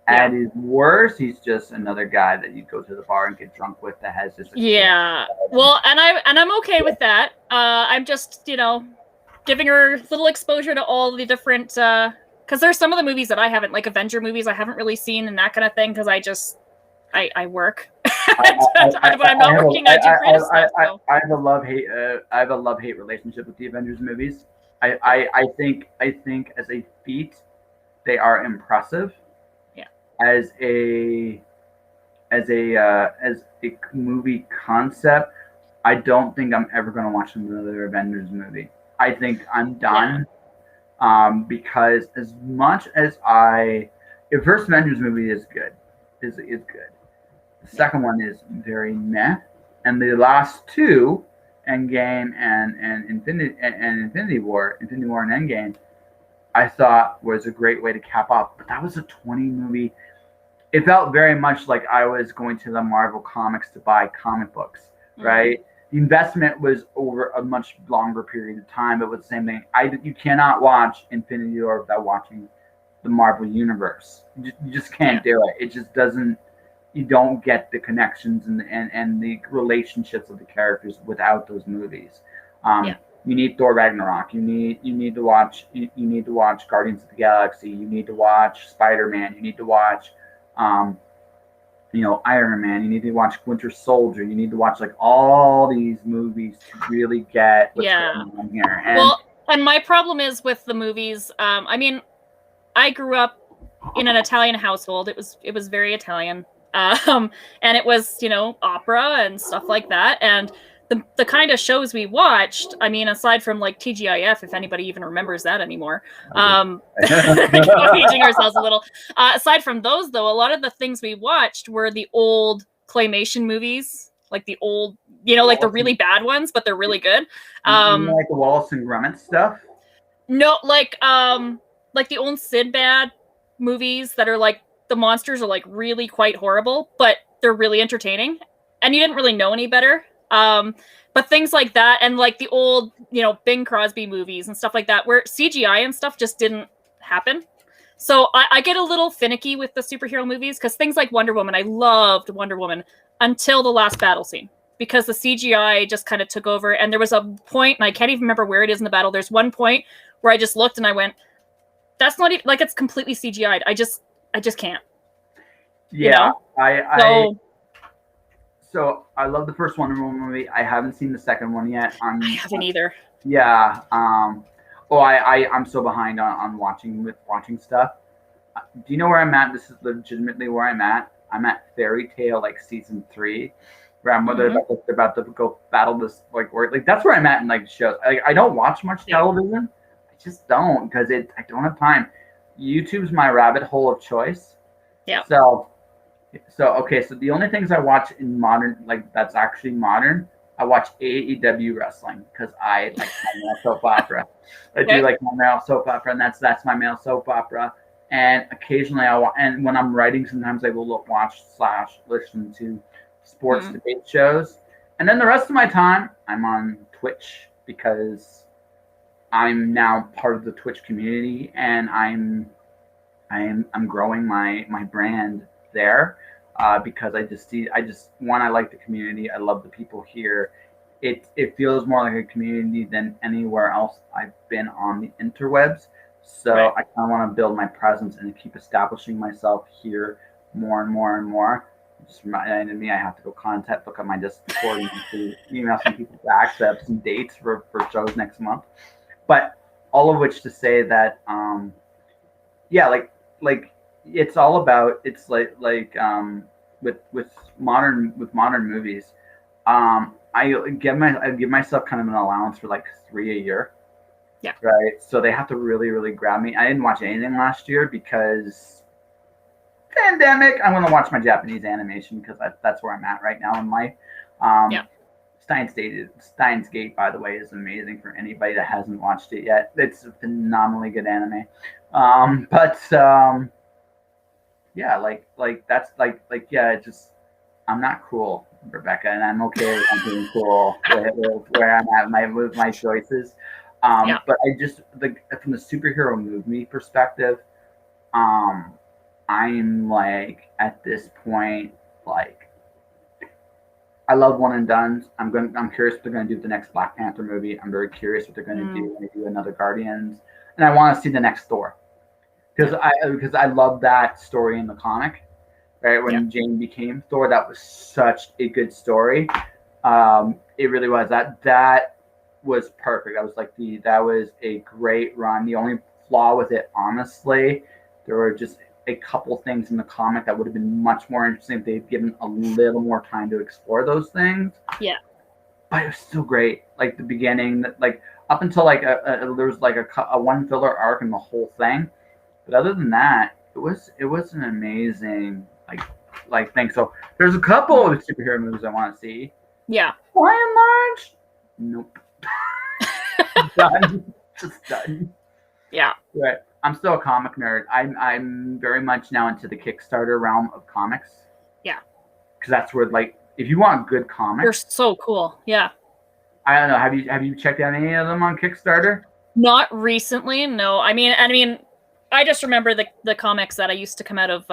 At his worst, he's just another guy that you go to the bar and get drunk with that has just well, and I'm okay with that. I'm just giving her little exposure to all the different because there's some of the movies that I haven't, like Avenger movies, I haven't really seen and that kind of thing because I work. When I'm not working, I do creative stuff. So. I have a love-hate relationship with the Avengers movies. I think as a feat, they are impressive. Yeah. As a movie concept, I don't think I'm ever going to watch another Avengers movie. I think I'm done. Because as much as the first Avengers movie is good, is good. The second one is very meh, and the last two, Endgame and Infinity War and Endgame, I thought was a great way to cap off. But that was a 20 movie. It felt very much like I was going to the Marvel Comics to buy comic books, right? The investment was over a much longer period of time, but with the same thing. You cannot watch Infinity War without watching the Marvel Universe. You just can't do it. It just doesn't. You don't get the connections and the relationships of the characters without those movies. You need Thor Ragnarok. You need to watch Guardians of the Galaxy. You need to watch Spider-Man. You need to watch Iron Man. You need to watch Winter Soldier. You need to watch like all these movies to really get what's going on here. And my problem is with the movies. I mean, I grew up in an Italian household. It was very Italian, and it was opera and stuff like that. And the kind of shows we watched, I mean, aside from like TGIF, if anybody even remembers that anymore, aging ourselves a little. Aside from those, though, a lot of the things we watched were the old claymation movies, like the old, like the really bad ones, but they're really good. Like the Wallace and Gromit stuff? No, like the old Sinbad movies that are like the monsters are like really quite horrible, but they're really entertaining, and you didn't really know any better. But things like that, and like the old, Bing Crosby movies and stuff like that, where CGI and stuff just didn't happen. So I get a little finicky with the superhero movies, because things like Wonder Woman, I loved Wonder Woman until the last battle scene, because the CGI just kind of took over. And there was a point, and I can't even remember where it is in the battle. There's one point where I just looked and I went, that's not even, like, it's completely CGI'd. I just can't. Yeah. So I love the first Wonder Woman movie. I haven't seen the second one yet. I haven't either. Yeah. I'm so behind on watching stuff. Do you know where I'm at? This is legitimately where I'm at. I'm at Fairy Tale like season 3, where they're about to go battle this like that's where I'm at in like shows. I don't watch much television. I just don't, because I don't have time. YouTube's my rabbit hole of choice. Yeah. So the only things I watch in modern, like that's actually modern, I watch AEW wrestling, because I like my male soap opera. I do like my male soap opera, and that's my male soap opera. And occasionally and when I'm writing, sometimes I will listen to sports debate shows. And then the rest of my time, I'm on Twitch, because I'm now part of the Twitch community, and I'm growing my brand there, because I like the community. I love the people here. It feels more like a community than anywhere else I've been on the interwebs. So I kind of want to build my presence and keep establishing myself here more and more and more. Just reminded me I have to go look at my Discord and to email some people back to have some dates for shows next month. But all of which to say that like it's all about, it's like with modern movies, I give myself kind of an allowance for like 3 a year. Yeah. Right. So they have to really, really grab me. I didn't watch anything last year because pandemic. I'm going to watch my Japanese animation, because that's where I'm at right now in life. Steins Gate, by the way, is amazing for anybody that hasn't watched it yet. It's a phenomenally good anime. I'm not cool, Rebecca, and I'm okay with being cool with where I'm at with my choices. But I just from the superhero movie perspective, I'm like at this point, like I love one and dones. I'm curious what they're going to do with the next Black Panther movie. I'm very curious what they're going to do when they do another Guardians, and I want to see the next Thor, because I love that story in the comic. Right, when Jane became Thor, that was such a good story. It really was. That was perfect. That was a great run. The only flaw with it, honestly, there were just a couple things in the comic that would have been much more interesting if they'd given a little more time to explore those things. Yeah. But it was still great. Like the beginning, like up until like there was like a one filler arc in the whole thing. But other than that, it was an amazing like thing. So there's a couple of superhero movies I want to see. Yeah. By and large, nope. Done. Just done. Yeah. Right. I'm still a comic nerd. I'm very much now into the Kickstarter realm of comics. Yeah. Because that's where, like, if you want good They're comics, so cool. Yeah. I don't know. Have you checked out any of them on Kickstarter? Not recently, no. I mean, I just remember the comics that I used to come out of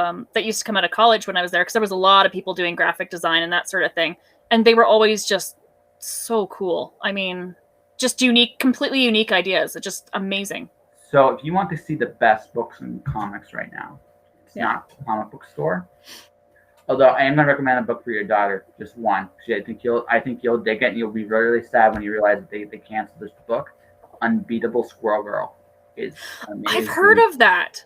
college when I was there, because there was a lot of people doing graphic design and that sort of thing, and they were always just so cool. I mean, just unique, completely unique ideas. It's just amazing. So if you want to see the best books in comics right now, it's Yeah. not a comic book store. Although I am gonna recommend a book for your daughter, just one. I think you'll dig it, and you'll be really sad when you realize that they canceled this book. Unbeatable Squirrel Girl is I've heard amazing. of that.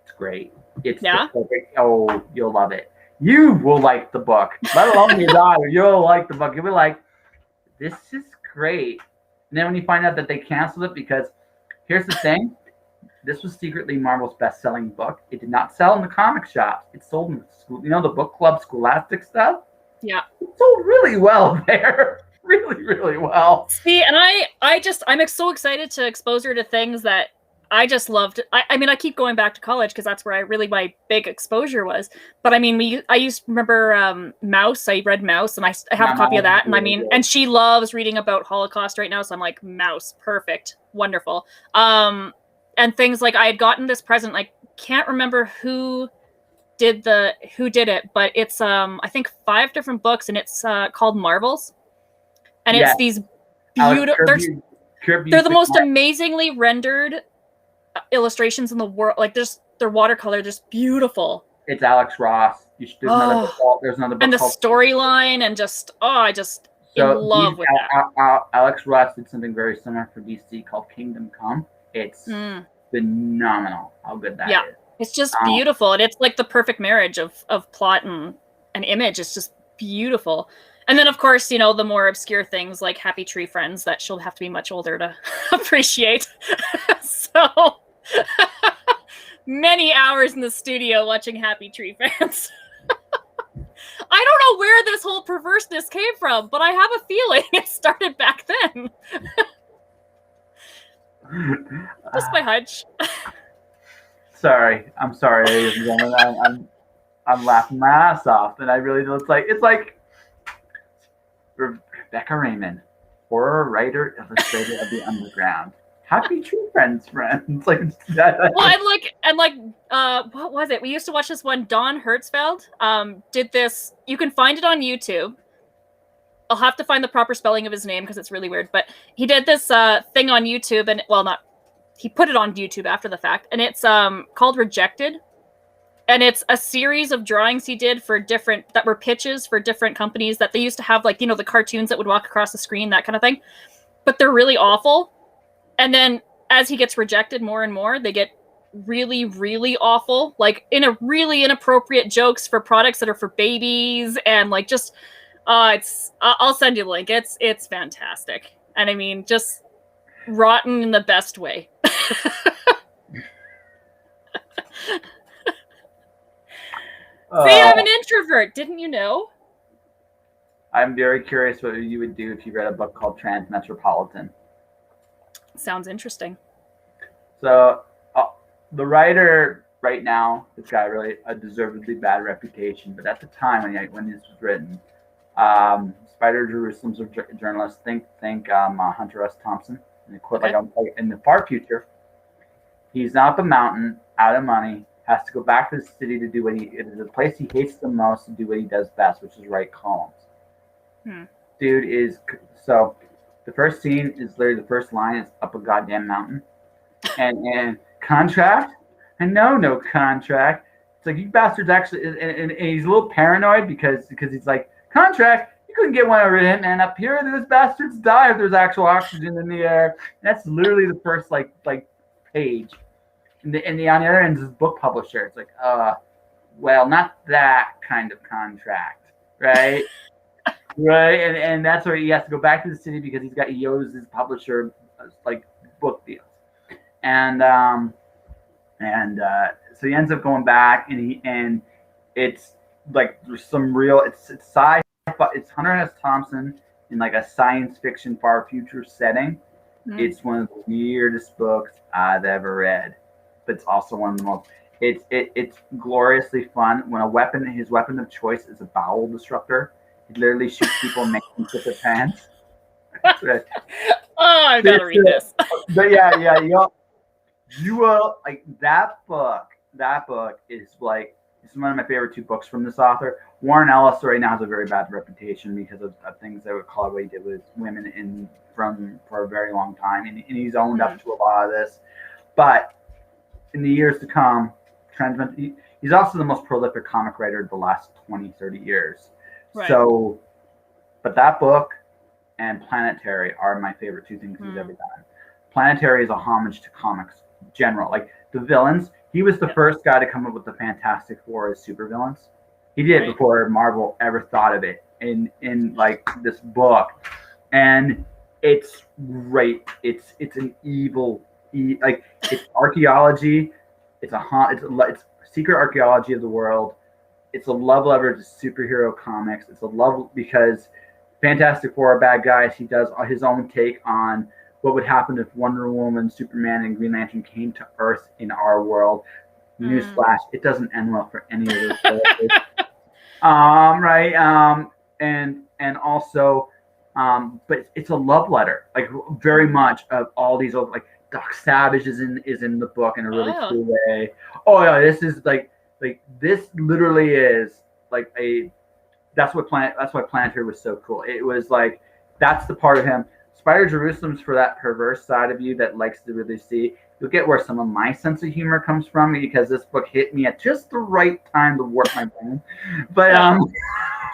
It's great. It's the Yeah. perfect. Oh, you'll love it. You will like the book. Let alone your daughter. You'll like the book. You'll be like, this is great. And then when you find out that they canceled it, because here's the thing. This was secretly Marvel's best-selling book. It did not sell in the comic shops. It sold in the school, the book club Scholastic stuff. Yeah. It sold really well there. Really, really well. See, and I'm so excited to expose her to things that I just loved. I mean, I keep going back to college because that's where my big exposure was. But I mean, I used to remember Mouse. I read Mouse, and I have a copy of that. And I mean, and she loves reading about Holocaust right now. So I'm like, Mouse, perfect, wonderful. And things like, I had gotten this present. I can't remember who did it, but it's I think 5 different books, and it's called Marvels. And Yes. it's these beautiful. They're the most amazingly rendered illustrations in the world. Like, they're watercolor, just beautiful. It's Alex Ross. There's another book. And the storyline, and just I just in love with that. Alex Ross did something very similar for DC called Kingdom Come. It's phenomenal how good that is. It's just beautiful, and it's like the perfect marriage of plot and image. It's just beautiful. And then, of course, the more obscure things like Happy Tree Friends that she'll have to be much older to appreciate. So many hours in the studio watching Happy Tree Friends. I don't know where this whole perverseness came from, but I have a feeling it started back then. Just my hunch. Sorry. I'm sorry, ladies and gentlemen. I'm laughing my ass off, and I really do. It's like Rebekah Raymond, horror writer, illustrator of the underground. Happy Tree Friends, friends. Like that. Well, what was it? We used to watch this one. Don Hertzfeld did this. You can find it on YouTube. I'll have to find the proper spelling of his name because it's really weird. But he did this thing on YouTube, and he put it on YouTube after the fact, and it's called Rejected. And it's a series of drawings he did that were pitches for different companies that they used to have, like, the cartoons that would walk across the screen, that kind of thing. But they're really awful. And then as he gets rejected more and more, they get really, really awful, like in a really inappropriate jokes for products that are for babies, and like just I'll send you the link. It's fantastic. And I mean, just rotten in the best way. See, I'm an introvert. Didn't you know? I'm very curious what you would do if you read a book called Transmetropolitan. Sounds interesting. So, the writer right now has got really a deservedly bad reputation, but at the time when this was written, Spider Jerusalem's a journalist. Think Hunter S. Thompson. And they quote, like in the far future, he's now up a mountain, out of money, has to go back to the city to do the place he hates the most, to do what he does best, which is write columns. Dude is so. The first scene is literally the first line is up a goddamn mountain, and contract. And no contract. It's like, you bastards actually, and he's a little paranoid because he's like, contract. You couldn't get one over him, and up here those bastards die if there's actual oxygen in the air. And that's literally the first like page. And on the other end is his book publisher. It's like, well, not that kind of contract, right? Right, and that's where he has to go back to the city because he owes his publisher like book deals, and so he ends up going back, and it's like there's some real it's sci-fi. It's Hunter S. Thompson in like a science fiction far future setting, It's one of the weirdest books I've ever read, but it's also one of the most. It's gloriously fun. When his weapon of choice is a bowel disruptor, he literally shoots people and makes them shit their pants. Oh, I've got to read this. But yeah, you will like that book. That book is like it's one of my favorite two books from this author. Warren Ellis right now has a very bad reputation because of things that would call what he did with women for a very long time, and he's owned up to a lot of this. But in the years to come, he's also the most prolific comic writer of the last 20, 30 years. Right. So, but that book and Planetary are my favorite two things he's ever done. Planetary is a homage to comics in general. Like the villains, he was the first guy to come up with the Fantastic Four as supervillains. He did before Marvel ever thought of it in like this book. And it's great. It's an evil, like it's archaeology. It's secret archaeology of the world. It's a love letter to superhero comics. It's a love because Fantastic Four are bad guys. He does his own take on what would happen if Wonder Woman, Superman, and Green Lantern came to Earth in our world. Newsflash: it doesn't end well for any of those characters. And also, but it's a love letter, like very much of all these old, like Doc Savage is in the book in a really cool way. Oh yeah, this is like this literally is like that's why Planetary was so cool. It was like that's the part of him. Spider Jerusalem's for that perverse side of you that likes to really see. You'll get where some of my sense of humor comes from because this book hit me at just the right time to warp my brain. But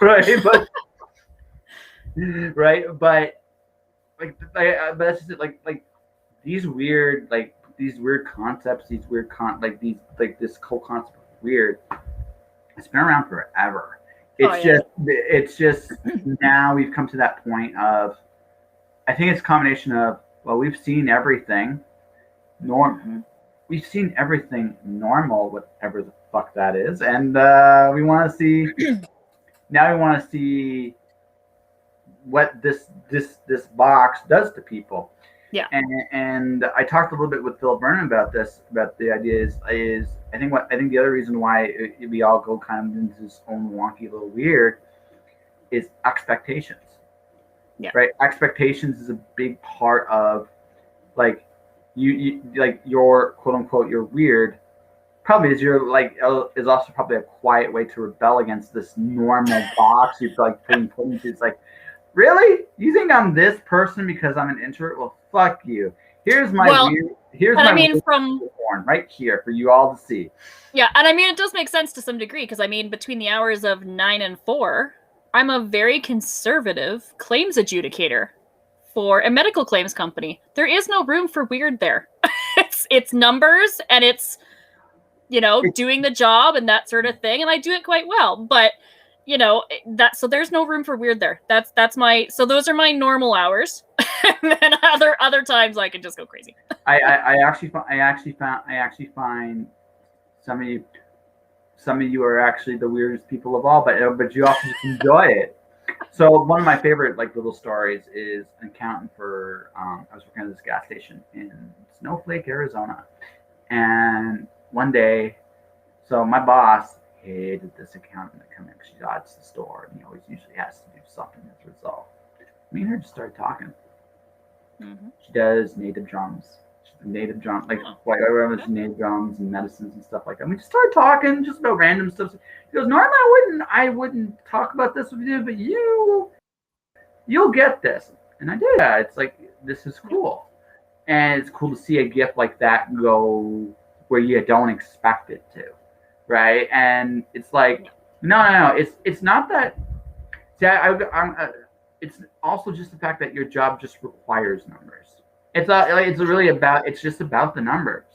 but that's just it. Like these weird concepts, this whole concept of weird. It's been around forever. It's just now we've come to that point of. I think it's a combination of we've seen everything. We've seen everything normal, whatever the fuck that is, and we want to see. Now we want to see what this box does to people. Yeah. And I talked a little bit with Phil Burnham about this. About the idea is I think the other reason why we all go kind of into this own wonky little weird is expectations. Yeah. Right. Expectations is a big part of like you like your quote unquote your weird probably is is also probably a quiet way to rebel against this normal box you've like put into. It's like, really? You think I'm this person because I'm an introvert? Well, fuck you. Here's my weird porn right here for you all to see. Yeah, and I mean it does make sense to some degree because I mean between the hours of 9 and 4. I'm a very conservative claims adjudicator for a medical claims company. There is no room for weird there. it's numbers and it's, doing the job and that sort of thing. And I do it quite well, but so there's no room for weird there. So those are my normal hours. And then other times I can just go crazy. I actually find some of you are actually the weirdest people of all, but you also just enjoy it. So one of my favorite little stories is an accountant for I was working at this gas station in Snowflake, Arizona, and one day, so my boss hated this accountant that come in. She odds the store, and he always usually has to do something as a result. Me and her just started talking. Mm-hmm. She does native drums. Native drum, native drums and medicines and stuff like that. We just started talking just about random stuff. He goes, normally I wouldn't talk about this with you, but you'll get this. And I did. Yeah, it's like, this is cool. And it's cool to see a gift like that go where you don't expect it to. Right. And it's like, no. It's not that. See, it's also just the fact that your job just requires numbers. It's just about the numbers.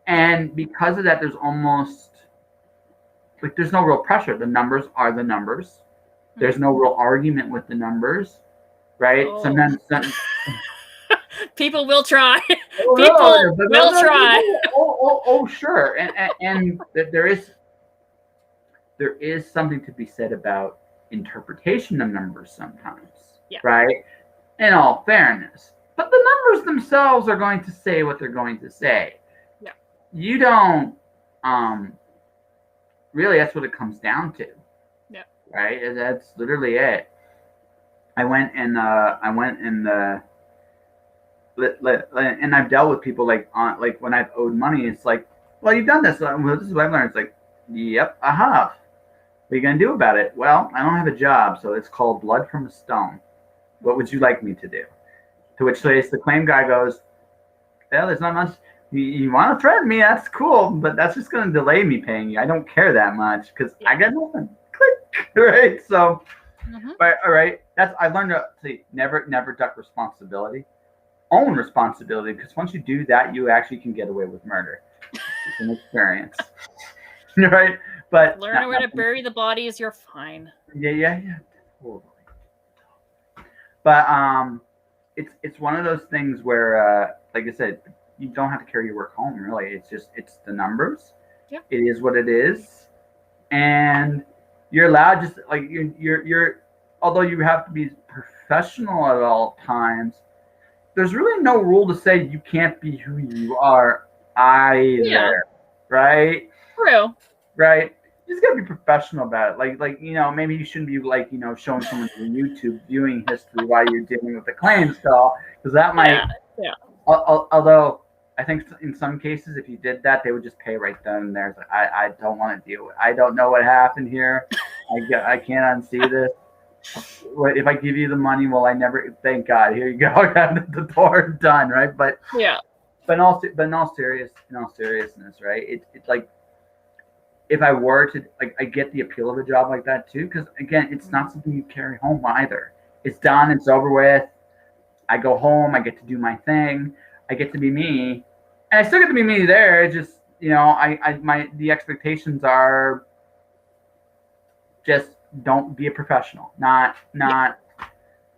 And because of that, there's almost there's no real pressure. The numbers are the numbers. There's no real argument with the numbers, right? Oh. Sometimes people will try. People will try. Sure. And there is something to be said about interpretation of numbers sometimes, right? In all fairness. But the numbers themselves are going to say what they're going to say. Yeah. You don't really, that's what it comes down to. Yeah. Right? And that's literally it. I went and I've dealt with people like when I've owed money, it's like, well, you've done this. Well, this is what I've learned. It's like, yep, I have. What are you gonna do about it? Well, I don't have a job, so it's called blood from a stone. What would you like me to do? To which case the claim guy goes, well, there's not much. You want to threaten me? That's cool, but that's just going to delay me paying you. I don't care that much because I got nothing. Click, right? So, all right. I learned to say never duck responsibility. Own responsibility, because once you do that, you actually can get away with murder. It's an experience, right? But learn where to bury the bodies. You're fine. Yeah. Totally. But it's one of those things where, like I said, you don't have to carry your work home. Really, it's the numbers. Yeah. It is what it is, and you're allowed just like you're. Although you have to be professional at all times, there's really no rule to say you can't be who you are either. Yeah. Right? True. Right? You just gotta be professional about it. Like maybe you shouldn't be like showing someone your YouTube viewing history while you're dealing with the claims call, because that might. Yeah. Although I think in some cases, if you did that, they would just pay right then and there. It's like, I don't want to deal with it. I don't know what happened here. I can't unsee this. If I give you the money, well, I never. Thank God. Here you go. I got the door done, right? But in all seriousness, right? It's like if I were to I get the appeal of a job like that too, because again, it's not something you carry home either. It's done. It's over with. I go home. I get to do my thing. I get to be me, and I still get to be me there. It's just the expectations are just don't be a professional. Not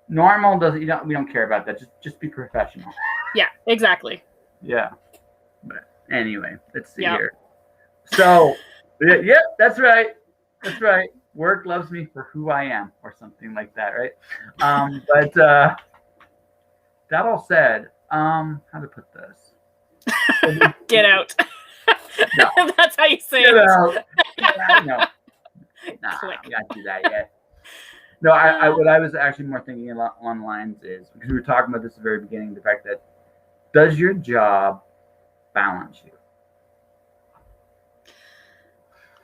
normal. We don't care about that. Just be professional. Yeah, exactly. Yeah, but anyway, let's see here. So, yeah, that's right. That's right. Work loves me for who I am, or something like that, right? But that all said, how to put this? Get out. No. That's how you say Get it. out. No. Nah, we got to do that yet. No, what I was actually more thinking along lines is, because we were talking about this at the very beginning, the fact that does your job balance you?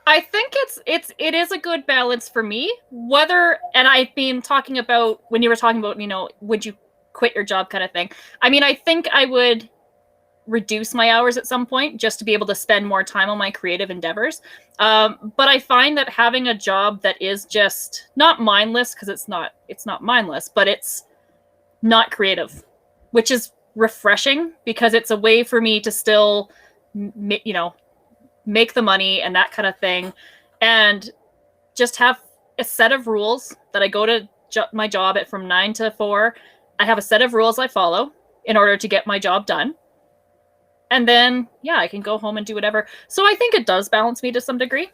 I think it is a good balance for me. And I've been talking about when you were talking about, would you quit your job kind of thing. I mean, I think I would reduce my hours at some point just to be able to spend more time on my creative endeavors. But I find that having a job that is just not mindless, because it's not mindless, but it's not creative, which is refreshing because it's a way for me to still, make the money and that kind of thing, and just have a set of rules that I go to my job at from 9 to 4. I have a set of rules I follow in order to get my job done. And then, I can go home and do whatever. So I think it does balance me to some degree.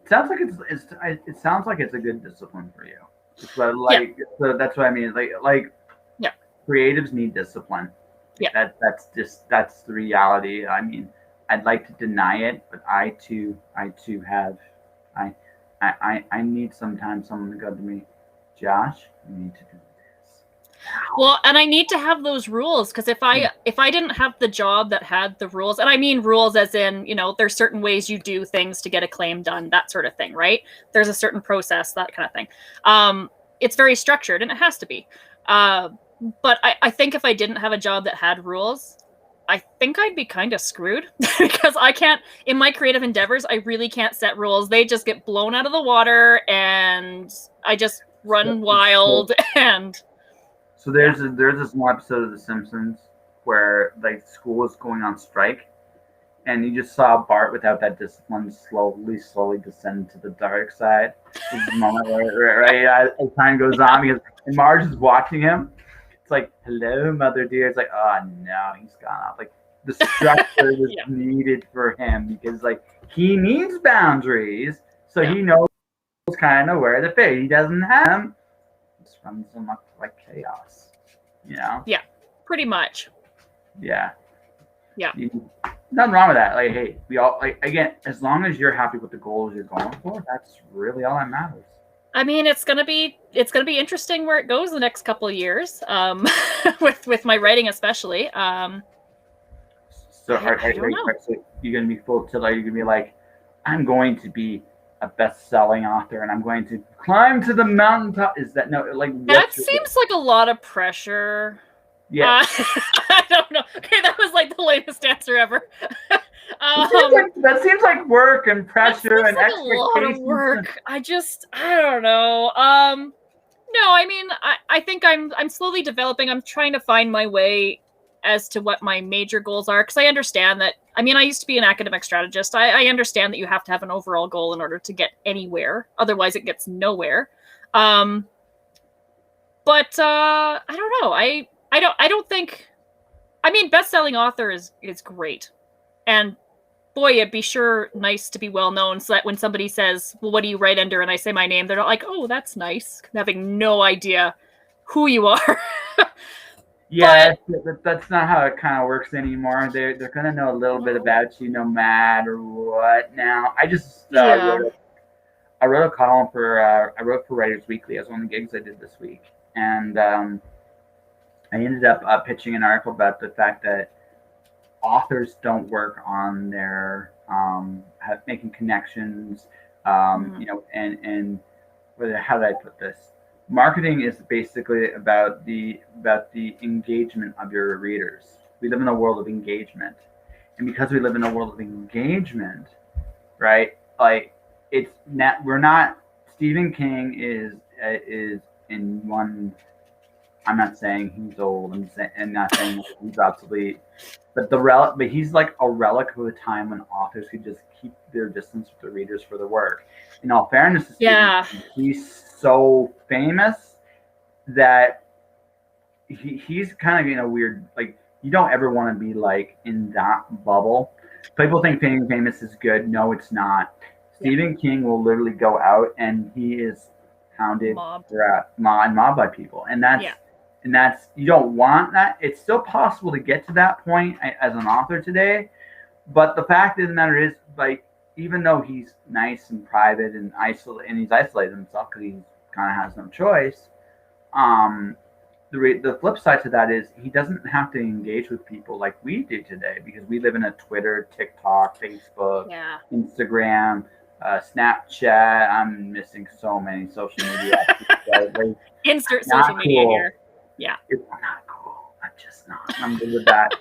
It sounds like it sounds like it's a good discipline for you. So that's what I mean. Like creatives need discipline. Yeah. That's the reality. I mean, I'd like to deny it, but I too have I need sometimes someone to go to me, Josh, you need to do this. Well, and I need to have those rules, because if I didn't have the job that had the rules, and I mean rules as in, there's certain ways you do things to get a claim done, that sort of thing, right? There's a certain process, that kind of thing. It's very structured, and it has to be. But I think if I didn't have a job that had rules, I think I'd be kind of screwed because I can't, in my creative endeavors, I really can't set rules. They just get blown out of the water and I just run wild. So there's this one episode of The Simpsons where like school is going on strike, and you just saw Bart without that discipline slowly descend to the dark side. This is the moment where as time goes on, because and Marge is watching him. It's like, hello, mother dear. It's like, oh no, he's gone off. Like the structure was needed for him because like he needs boundaries, so he knows kind of where to fit. He doesn't have them. Just runs amok like chaos. Yeah. Pretty much. Yeah. Yeah. Nothing wrong with that. Like, hey, we all like again, as long as you're happy with the goals you're going for, that's really all that matters. I mean, it's gonna be interesting where it goes the next couple of years, with my writing especially. So I don't know. you're gonna be full tilt? Are you gonna be like, I'm going to be a best-selling author and I'm going to climb to the mountaintop? Is that no? Like That seems like a lot of pressure. Yeah. I don't know. Okay, that was like the lamest answer ever. That seems like work and pressure and like expectations. A lot of work. I don't know. No, I mean, I think I'm slowly developing. I'm trying to find my way as to what my major goals are, because I understand that. I mean, I used to be an academic strategist. I understand that you have to have an overall goal in order to get anywhere. Otherwise, it gets nowhere. But I don't know. I don't think. I mean, best-selling author is great, and boy, it'd be sure nice to be well known, so that when somebody says, "Well, what do you write under?" and I say my name, they're not like, "Oh, that's nice," having no idea who you are. Yeah, that's not how it kind of works anymore. They're gonna know a little bit about you, no matter what. Now, I just wrote a column for I wrote for Writers Weekly as one of the gigs I did this week, and I ended up pitching an article about the fact that authors don't work on their making connections, you know, and how did I put this? Marketing is basically about the engagement of your readers. We live in a world of engagement, and because we live in a world of engagement, right? Like it's not we're not. Stephen King is in one. I'm not saying he's old. I'm not saying he's obsolete. But he's like a relic of a time when authors could just keep their distance with the readers for the work. In all fairness to Stephen King, he's so famous that he's kind of in a weird, like, you don't ever want to be like in that bubble. People think being famous is good. No, it's not. Stephen King will literally go out and he is hounded, mobbed by people, and that's you don't want that. It's still possible to get to that point as an author today, but the fact of the matter is, like, even though he's nice and private and he's isolated himself because he kind of has no choice. The flip side to that is he doesn't have to engage with people like we do today, because we live in a Twitter, TikTok, Facebook, Instagram, Snapchat. I'm missing so many social media. Insert social media here. Yeah, it's not cool. I'm just not. I'm good with that.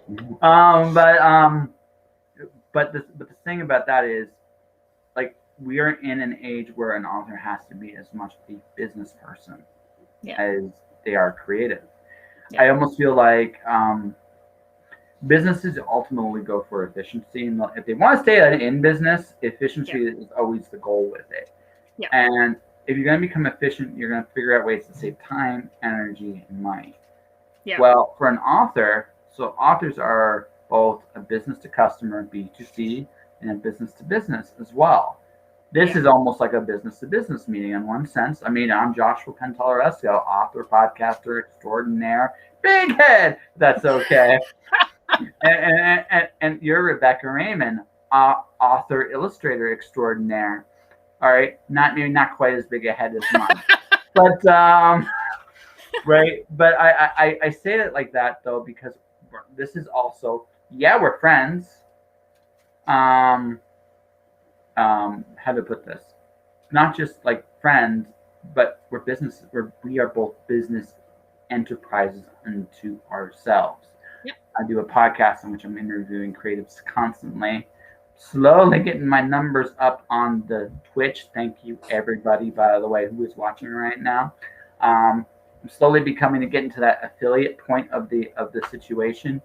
But the thing about that is, like, we are in an age where an author has to be as much a business person as they are creative. Yeah. I almost feel like businesses ultimately go for efficiency, and if they want to stay in business, efficiency is always the goal with it. Yeah. And if you're going to become efficient, you're going to figure out ways to save time, energy, and money. Yeah. Well, for an author, so authors are both a business to customer, B2C, and a business to business as well. This is almost like a business to business meeting in one sense. I mean, I'm Joshua Pentalaresco, author, podcaster extraordinaire, big head. That's okay. and you're Rebekah Raymond, author, illustrator extraordinaire. All right, maybe not quite as big a head as mine, but right. But I say it like that though because this is also we're friends. How to put this? Not just like friends, but we are both business enterprises unto ourselves. Yep. I do a podcast in which I'm interviewing creatives constantly. Slowly getting my numbers up on the Twitch. Thank you, everybody, by the way, who is watching right now. I'm slowly getting to that affiliate point of the situation,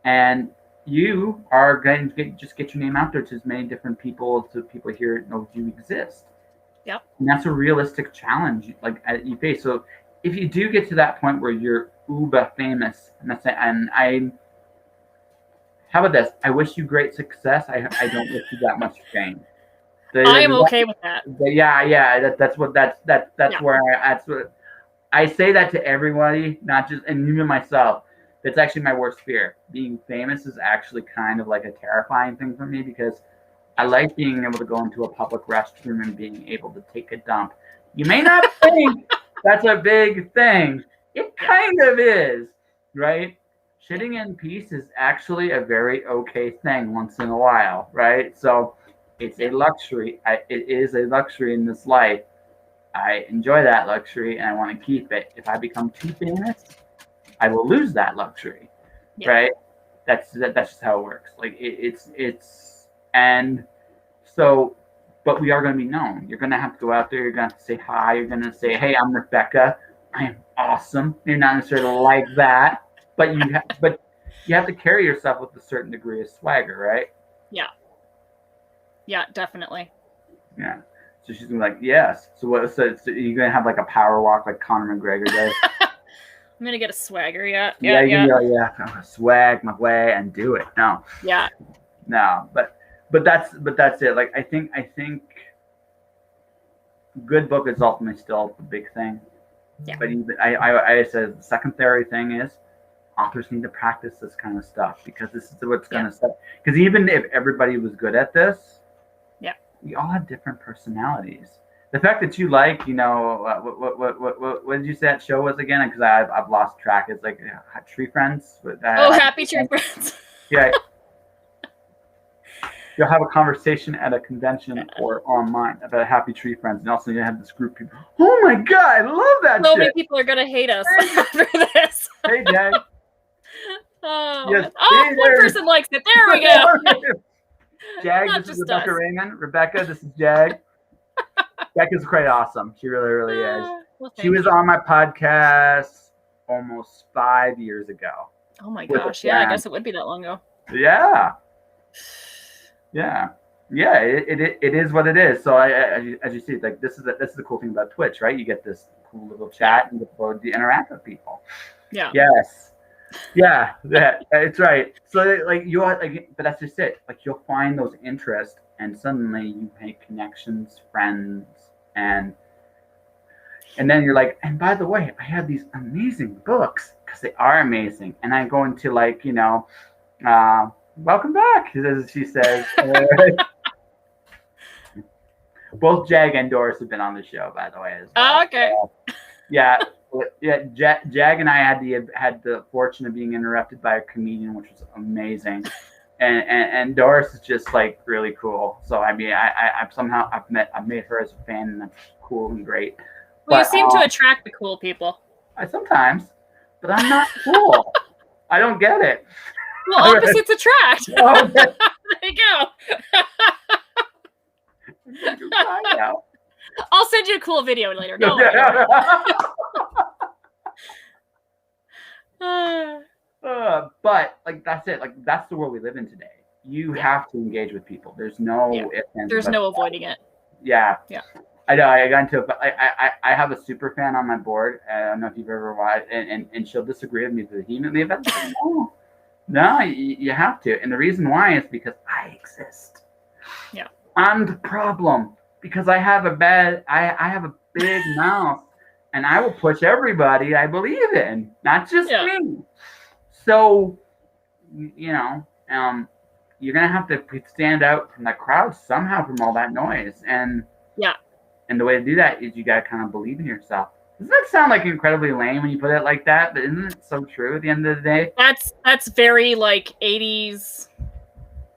and you are going to get your name out there to as many different people, so people here know you exist. Yep. And that's a realistic challenge, like you face. So if you do get to that point where you're uber famous, how about this? I wish you great success. I don't wish you that much fame. I am okay with that. That's what I say that to everybody, not just, and even myself. That's actually my worst fear. Being famous is actually kind of like a terrifying thing for me because I like being able to go into a public restroom and being able to take a dump. You may not think that's a big thing. It kind of is, right? Shitting in peace is actually a very okay thing once in a while, right? So it's a luxury. It is a luxury in this life. I enjoy that luxury and I want to keep it. If I become too famous, I will lose that luxury, right? That's just how it works. Like it's and so, but we are going to be known. You're going to have to go out there. You're going to have to say hi. You're going to say, "Hey, I'm Rebekah. I am awesome." You're not necessarily like that, but you have to carry yourself with a certain degree of swagger, right? Yeah, definitely. Yeah. So she's gonna be like, yes. So what? So you're gonna have like a power walk like Conor McGregor does. I'm gonna get a swagger. Yeah. I'm gonna swag my way and do it. No. Yeah. No, but that's it. Like I think good book is ultimately still the big thing. Yeah. But even I said the secondary thing is authors need to practice this kind of stuff because this is what's gonna set. Because even if everybody was good at this. We all have different personalities. The fact that you like, what did you say that show was again? Because I've lost track. It's like Tree Friends. Happy Tree Friends. Yeah. You'll have a conversation at a convention or online about Happy Tree Friends, and also you have this group of people. Oh my god, I love that. So many people are gonna hate us after this. Hey, Jay. Yes, one person likes it. There we go. Jag, this is Rebekah Raymond. Rebekah, this is Jag. Rebekah's quite awesome. She really, really is. Well, she was on my podcast almost 5 years ago. Oh my gosh! Yeah, I guess it would be that long ago. Yeah. It is what it is. So as you see, like this is the cool thing about Twitch, right? You get this cool little chat and you get to interact with people. Yeah. Yes. Yeah, it's right. So like but that's just it. Like you'll find those interests, and suddenly you make connections, friends, and then you're like, and by the way, I have these amazing books because they are amazing. And I go into like welcome back, as she says. Both Jag and Doris have been on the show, by the way. As well. Oh, okay. Yeah. Jag and I had the fortune of being interrupted by a comedian, which was amazing, and Doris is just like really cool. So I mean, I've made her as a fan, and that's cool and great. Well, you seem to attract the cool people. Sometimes, but I'm not cool. I don't get it. Well, opposites attract. Oh, there you go. I'll send you a cool video later. No. But like that's it. Like that's the world we live in today. You have to engage with people. There's no there's no avoiding it. Yeah. Yeah. I know. I got into it, but I have a super fan on my board. I don't know if you've ever watched, and she'll disagree with me vehemently about it. No, you have to. And the reason why is because I exist. Yeah. I'm the problem because I have a big mouth. And I will push everybody I believe in, not just me. So, you're gonna have to stand out from the crowd somehow from all that noise. And the way to do that is you gotta kind of believe in yourself. Doesn't that sound like incredibly lame when you put it like that? But isn't it so true at the end of the day? That's very like 80s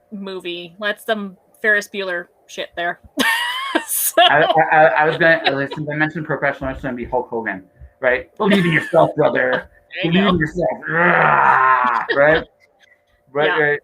movie. That's some Ferris Bueller shit there. So. I was gonna, since I mentioned professional wrestling, be Hulk Hogan, right? Believe in yourself, brother. Believe in yourself, right? Right.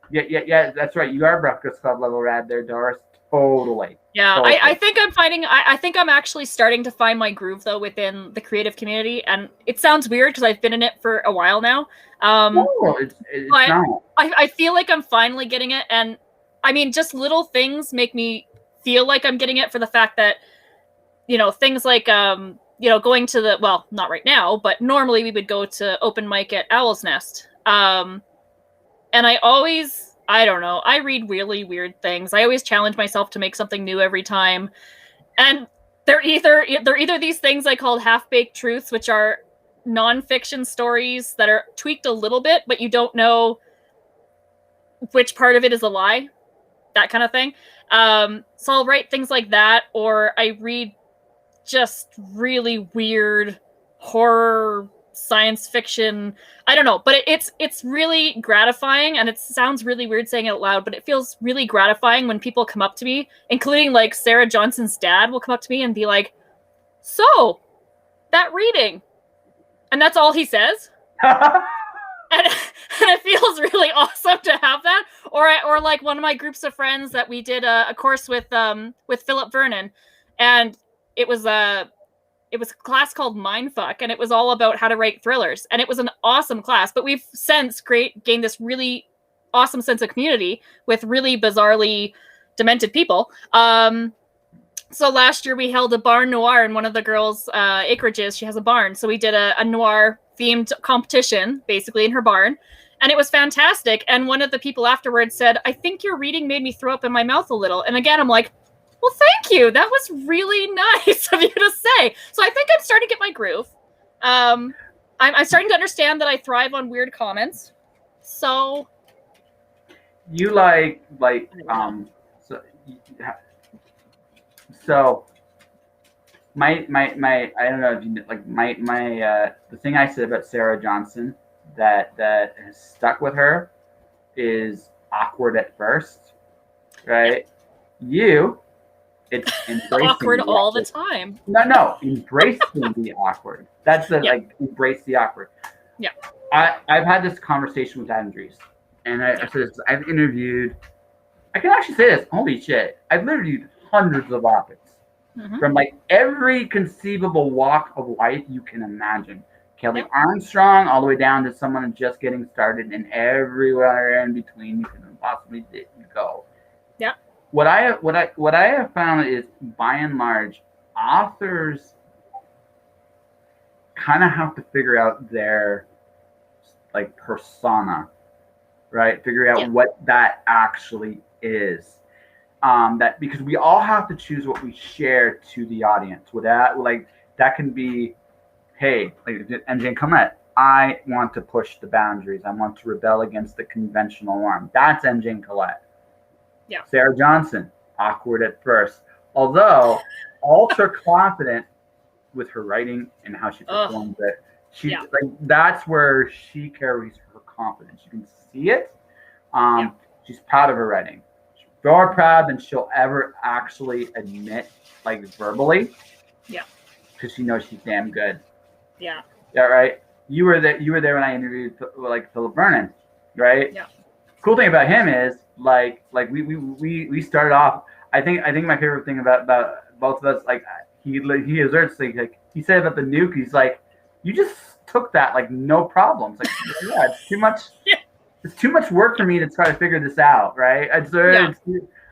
Yeah. That's right. You are Breakfast Club level rad there, Doris. Totally. Yeah, totally. I think I'm finding. I think I'm actually starting to find my groove though within the creative community, and it sounds weird because I've been in it for a while now. It's but not. I feel like I'm finally getting it, and I mean, just little things make me feel like I'm getting it for the fact that, things like, going to not right now, but normally we would go to open mic at Owl's Nest. And I don't know, I read really weird things. I always challenge myself to make something new every time. And they're either these things I call half-baked truths, which are nonfiction stories that are tweaked a little bit, but you don't know which part of it is a lie, that kind of thing. So I'll write things like that, or I read just really weird horror, science fiction. I don't know, but it's really gratifying, and it sounds really weird saying it out loud, but it feels really gratifying when people come up to me, including like Sarah Johnson's dad will come up to me and be like, "So, that reading," and that's all he says. And it feels really awesome to have that. Or like one of my groups of friends that we did a course with Philip Vernon, and it was a class called Mindfuck, and it was all about how to write thrillers, and it was an awesome class. But we've since gained this really awesome sense of community with really bizarrely demented people. So last year we held a barn noir in one of the girls' acreages. She has a barn, so we did a noir themed competition basically in her barn, and it was fantastic. And one of the people afterwards said, "I think your reading made me throw up in my mouth a little." And again, I'm like, well, thank you. That was really nice of you to say. So I think I'm starting to get my groove. I'm starting to understand that I thrive on weird comments. So you so my I don't know if you like my the thing I said about Sarah Johnson that has stuck with her is awkward at first, right? It's embracing awkward all the time. No, embracing the awkward. That's like embrace the awkward. Yeah. I've had this conversation with Andrews, and I said this, I've interviewed. I can actually say this. Holy shit! I've interviewed hundreds of authors from like every conceivable walk of life you can imagine. Kelly Armstrong, all the way down to someone just getting started, and everywhere in between you can possibly go. Yeah. What I have found is, by and large, authors kind of have to figure out their like persona, right? Figure out what that actually is. That because we all have to choose what we share to the audience. With that, like that can be, hey, like MJ Colette, I want to push the boundaries. I want to rebel against the conventional norm. That's MJ Colette. Yeah. Sarah Johnson, awkward at first, although ultra confident with her writing and how she performs it. She like that's where she carries her confidence. You can see it. She's proud of her writing. She's more proud than she'll ever actually admit, like verbally. Yeah. Because she knows she's damn good. Yeah. Yeah. Right. You were there when I interviewed like Philip Vernon, right? Yeah. Cool thing about him is like we started off. I think my favorite thing about both of us, like he asserts like he said about the nuke. He's like, you just took that like no problems. Like it's too much. It's too much work for me to try to figure this out, right?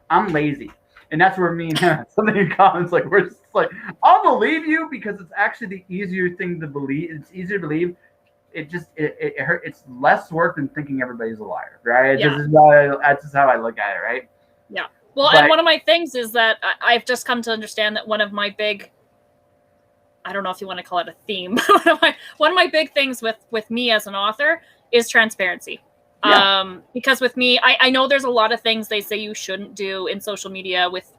I'm lazy, and that's where me and something in comments like we're just like, I'll believe you because it's actually the easier thing to believe. It's easier to believe. It hurt. It's less work than thinking everybody's a liar, right? Yeah. That's just how I look at it, right? Yeah. Well, and one of my things is that I've just come to understand that one of my big, I don't know if you want to call it a theme, one of my big things with me as an author is transparency. Yeah. Because with me, I know there's a lot of things they say you shouldn't do in social media with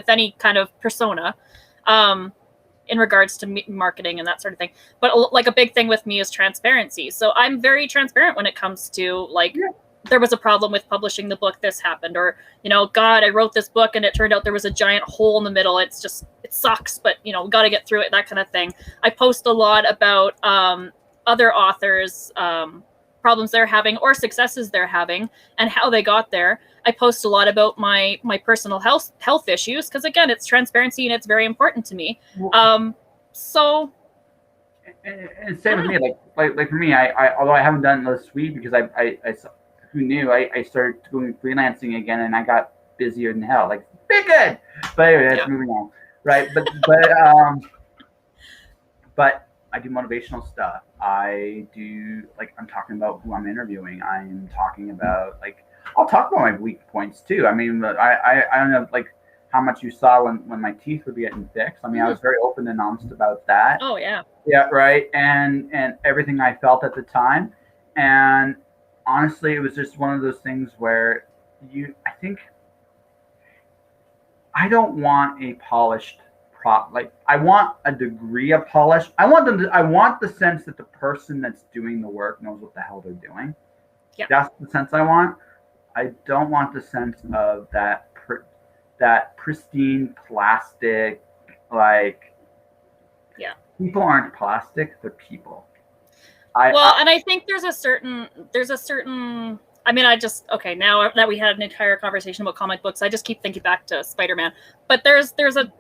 any kind of persona. In regards to marketing and that sort of thing. But like a big thing with me is transparency. So I'm very transparent when it comes to like, there was a problem with publishing the book, this happened, or, God, I wrote this book and it turned out there was a giant hole in the middle. It sucks, but we got to get through it, that kind of thing. I post a lot about other authors, problems they're having or successes they're having and how they got there. I post a lot about my personal health issues because again, it's transparency and it's very important to me. So and same with me, like for me, I although I haven't done this week because I who knew I started doing freelancing again and I got busier than hell. Like be good. But anyway, that's moving on. Right. But I do motivational stuff. I do I'm talking about who I'm interviewing. I'm talking about I'll talk about my weak points too. I mean, I don't know, how much you saw when my teeth would be getting fixed. I mean, I was very open and honest about that. Oh yeah. Yeah, right. And everything I felt at the time. And honestly, it was just one of those things where I think I don't want a polished like I want a degree of polish. I want the sense that the person that's doing the work knows what the hell they're doing. Yeah. That's the sense I want. I don't want the sense of that pristine plastic, like, yeah. People aren't plastic, they're people. And I think there's a certain I mean, now that we had an entire conversation about comic books, I just keep thinking back to Spider-Man. But there's a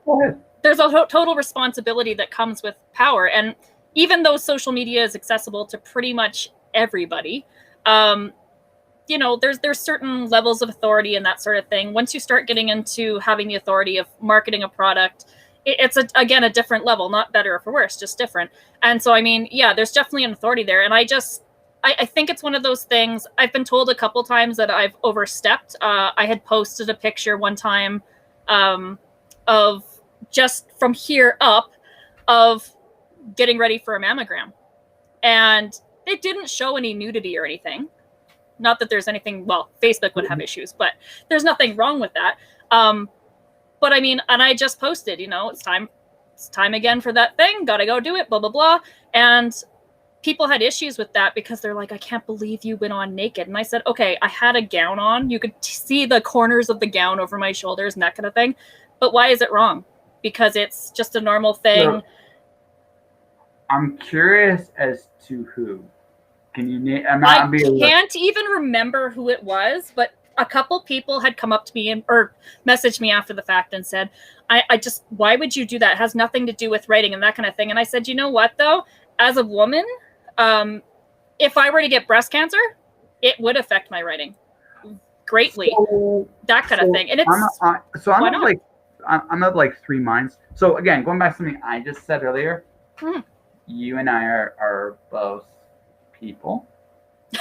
total responsibility that comes with power. And even though social media is accessible to pretty much everybody, there's certain levels of authority and that sort of thing. Once you start getting into having the authority of marketing a product, it's again a different level, not better or for worse, just different. And so, I mean, yeah, there's definitely an authority there. And I think it's one of those things. I've been told a couple times that I've overstepped. I had posted a picture one time of just from here up of getting ready for a mammogram. And it didn't show any nudity or anything. Not that there's anything, well, Facebook would have issues, but there's nothing wrong with that. But I mean, and I just posted, it's time again for that thing. Got to go do it, blah, blah, blah. And people had issues with that because they're like, I can't believe you went on naked. And I said, okay, I had a gown on. You could see the corners of the gown over my shoulders and that kind of thing. But why is it wrong? Because it's just a normal thing. So, I'm curious as to who. Can you name? I can't even remember who it was, but a couple people had come up to me or messaged me after the fact and said, I just, why would you do that? It has nothing to do with writing and that kind of thing. And I said, you know what, though? As a woman, if I were to get breast cancer, it would affect my writing greatly. That kind of thing. And it's I'm of like three minds. So again, going back to something I just said earlier, you and I are both people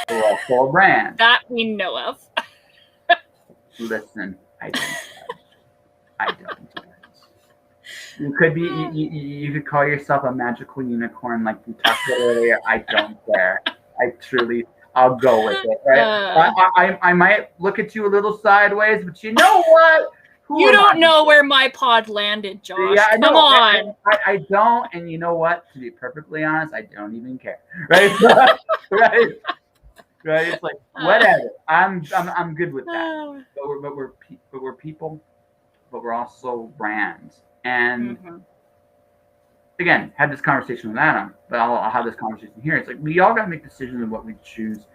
who are also a brand. That we know of. Listen, I don't. You could be. You could call yourself a magical unicorn, like we talked about earlier. I don't care. I'll go with it. Right? I might look at you a little sideways, but you know what? You don't know where my pod landed, Josh. Yeah, Come on. I don't, and you know what? To be perfectly honest, I don't even care. Right? Right? It's like whatever. I'm good with that. But we're people, but we're also brands. And again, had this conversation with Adam, but I'll have this conversation here. It's like we all got to make decisions of what we choose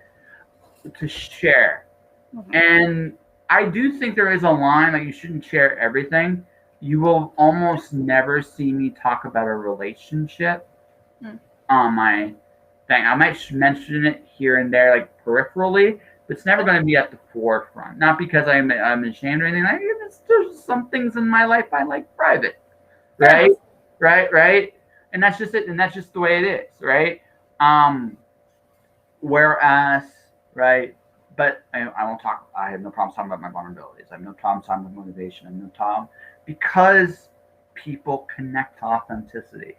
to share. And I do think there is a line that you shouldn't share everything. You will almost never see me talk about a relationship on my thing. I might mention it here and there, like peripherally, but it's never going to be at the forefront. Not because I'm ashamed or anything. There's some things in my life I like private, right? Right. And that's just it. And that's just the way it is, right? Whereas, right. But I won't talk. I have no problem talking about my vulnerabilities. I have no problem talking about motivation. I have no problem because people connect to authenticity,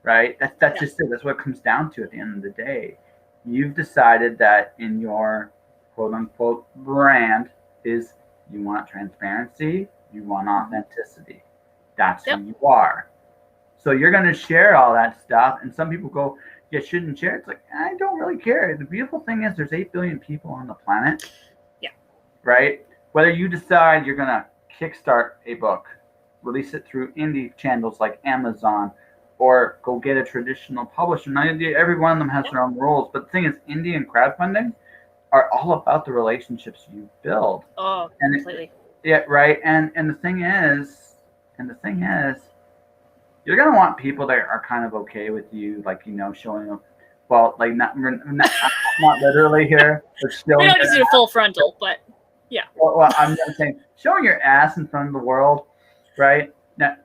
right? That's just it. That's what it comes down to at the end of the day. You've decided that in your quote unquote brand is you want transparency, you want authenticity. That's who you are. So you're going to share all that stuff, and some people go, you shouldn't share. It's like, I don't really care. The beautiful thing is there's 8 billion people on the planet. Yeah. Right? Whether you decide you're going to kickstart a book, release it through indie channels like Amazon, or go get a traditional publisher. Now, every one of them has their own rules. But the thing is, indie and crowdfunding are all about the relationships you build. Oh, completely. Right. And the thing is, you're gonna want people that are kind of okay with you, like showing them. Well, like not literally here, but showing. We don't just do a full frontal, but yeah. Well, I'm saying showing your ass in front of the world, right? Now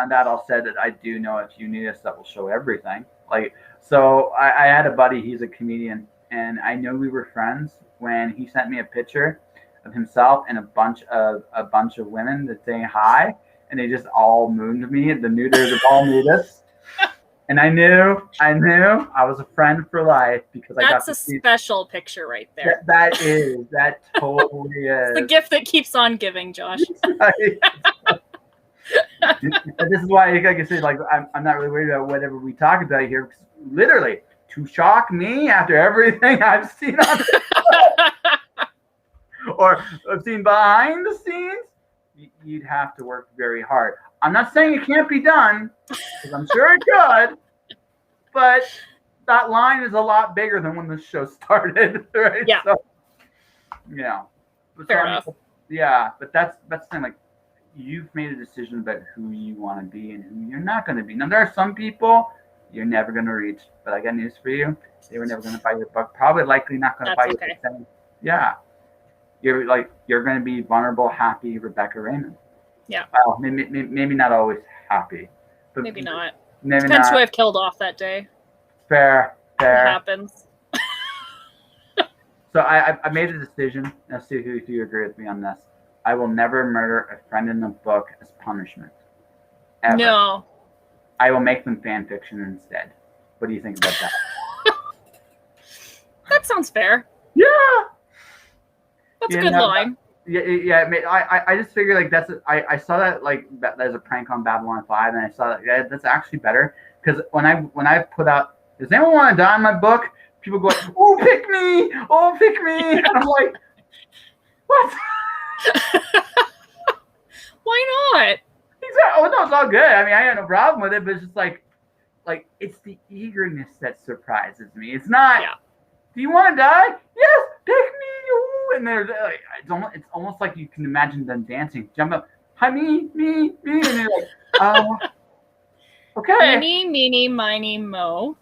that all said, that I do know if you need us, that will show everything. Like, so I had a buddy. He's a comedian, and I knew we were friends when he sent me a picture of himself and a bunch of women that saying hi, and they just all mooned me. The nuders of all nudists. And I knew I was a friend for life because I got That's a special picture right there. That totally is. It's the gift that keeps on giving, Josh. Right. This is why, like I said, like I'm not really worried about whatever we talk about here, because literally to shock me after everything I've seen on or I've seen behind the scenes, you'd have to work very hard. I'm not saying it can't be done, because I'm sure it could, but that line is a lot bigger than when the show started, right? Yeah. So, yeah. Fair enough. Yeah, but that's the thing. Like, you've made a decision about who you want to be and who you're not going to be. Now, there are some people you're never going to reach, but I got news for you. They were never going to buy your book. Probably likely not going to buy your book. Yeah. You're going to be vulnerable, happy Rebekah Raymond. Yeah. Well, maybe not always happy. But maybe not. Maybe depends not. who I've killed off that day. Fair. It happens. So I made a decision. Let's see if you agree with me on this. I will never murder a friend in the book as punishment. Ever. No. I will make them fan fiction instead. What do you think about that? That sounds fair. Yeah. That's a good line. Yeah. I just figured like I saw that like there's a prank on Babylon 5, and I saw that that's actually better, because when I put out, does anyone want to die in my book? People go, oh, pick me, and I'm like, what? Why not? Exactly. Oh no, it's all good. I mean, I have no problem with it, but it's just like it's the eagerness that surprises me. It's not. Yeah. Do you want to die? Yes, pick me. Ooh. And they're like, it's almost like you can imagine them dancing, jump up, hi, me, and they're like, okay. Meeny, meeny, miny, mo.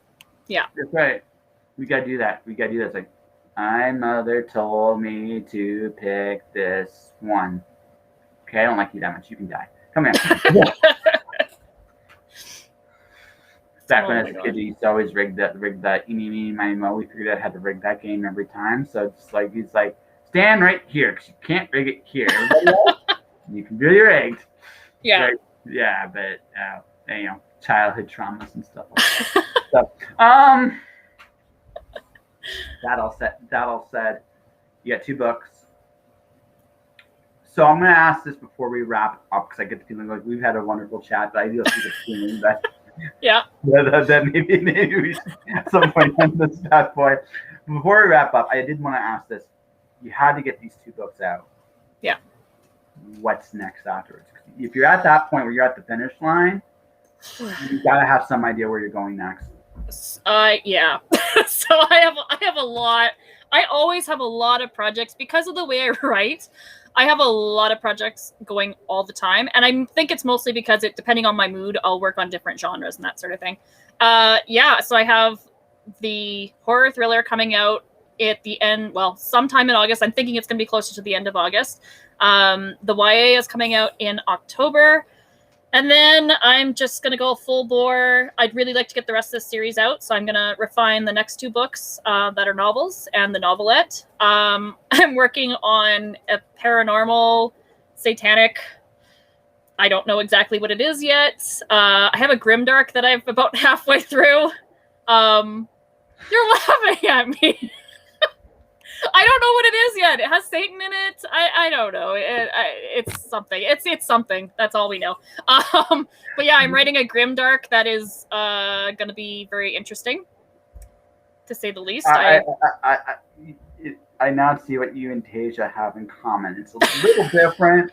Yeah. That's right. We gotta do that. It's like, my mother told me to pick this one. Okay, I don't like you that much. You can die. Come here. Back when I was a kid, we used to always rig that eeny, miny, mo. We figured out how to rig that game every time. So it's like, he's like, stand right here, because you can't rig it here. Everybody else, you can do your rigged. Yeah. Right? Yeah, but childhood traumas and stuff like that. So, that all said, you got 2 books. So I'm going to ask this before we wrap up, because I get the feeling like we've had a wonderful chat, but I do have the feeling that that maybe we at some point on this bad boy. Before we wrap up, I did want to ask this. You had to get these 2 books out. Yeah. What's next afterwards? If you're at that point where you're at the finish line, you got to have some idea where you're going next. Yeah. So I have a lot. I always have a lot of projects because of the way I write. I have a lot of projects going all the time, and I think it's mostly because depending on my mood, I'll work on different genres and that sort of thing. So I have the horror thriller coming out at the end, sometime in August. I'm thinking it's going to be closer to the end of August. The YA is coming out in October. And then I'm just going to go full bore. I'd really like to get the rest of this series out, so I'm going to refine the next 2 books that are novels and the novelette. I'm working on a paranormal, satanic, I don't know exactly what it is yet. I have a grimdark that I'm about halfway through. You're laughing at me. I don't know what it is yet. It has Satan in it. I don't know. It's something. It's something. That's all we know. But yeah, I'm writing a grimdark that is going to be very interesting, to say the least. I now see what you and Tasia have in common. It's a little different.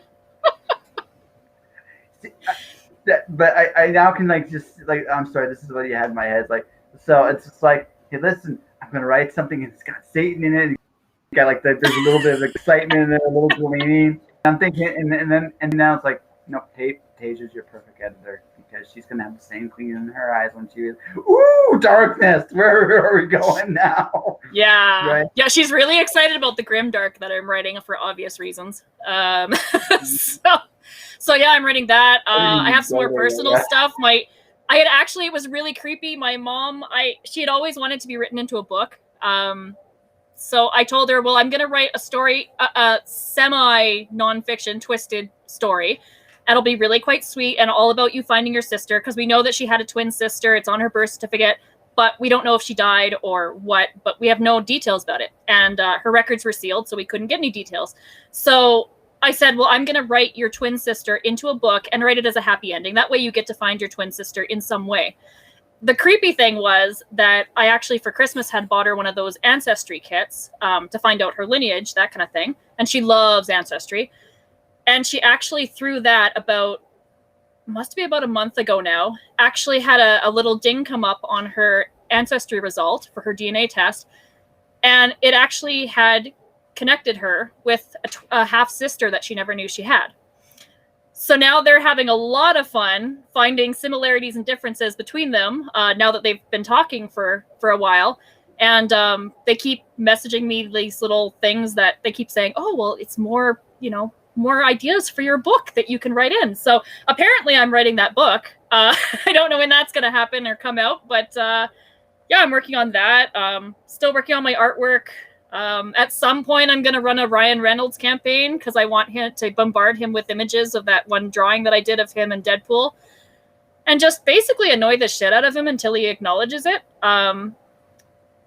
But I now can I'm sorry, this is what you had in my head. So it's just like, hey, listen, I'm going to write something and it's got Satan in it. Got there's a little bit of excitement in there, a little gleaning. I'm thinking, and now it's like, Tasia's your perfect editor, because she's gonna have the same gleam in her eyes when she is, ooh, darkness. Where are we going now? Yeah, right? Yeah. She's really excited about the grimdark that I'm writing for obvious reasons. So yeah, I'm writing that. I have some more personal stuff. It was really creepy. My mom, she had always wanted to be written into a book. So I told her, well, I'm going to write a story, a semi nonfiction twisted story. It'll be really quite sweet and all about you finding your sister, because we know that she had a twin sister. It's on her birth certificate, but we don't know if she died or what, but we have no details about it. And her records were sealed, so we couldn't get any details. So I said, well, I'm going to write your twin sister into a book and write it as a happy ending. That way you get to find your twin sister in some way. The creepy thing was that I actually, for Christmas, had bought her one of those Ancestry kits to find out her lineage, that kind of thing. And she loves Ancestry. And she actually, threw that must be about a month ago now, actually had a little ding come up on her Ancestry result for her DNA test. And it actually had connected her with a half-sister that she never knew she had. So now they're having a lot of fun finding similarities and differences between them now that they've been talking for a while. And they keep messaging me these little things that they keep saying, oh, well, it's more, more ideas for your book that you can write in. So apparently I'm writing that book. I don't know when that's going to happen or come out, but yeah, I'm working on that. Still working on my artwork. At some point, I'm going to run a Ryan Reynolds campaign because I want him to bombard him with images of that one drawing that I did of him and Deadpool, and just basically annoy the shit out of him until he acknowledges it.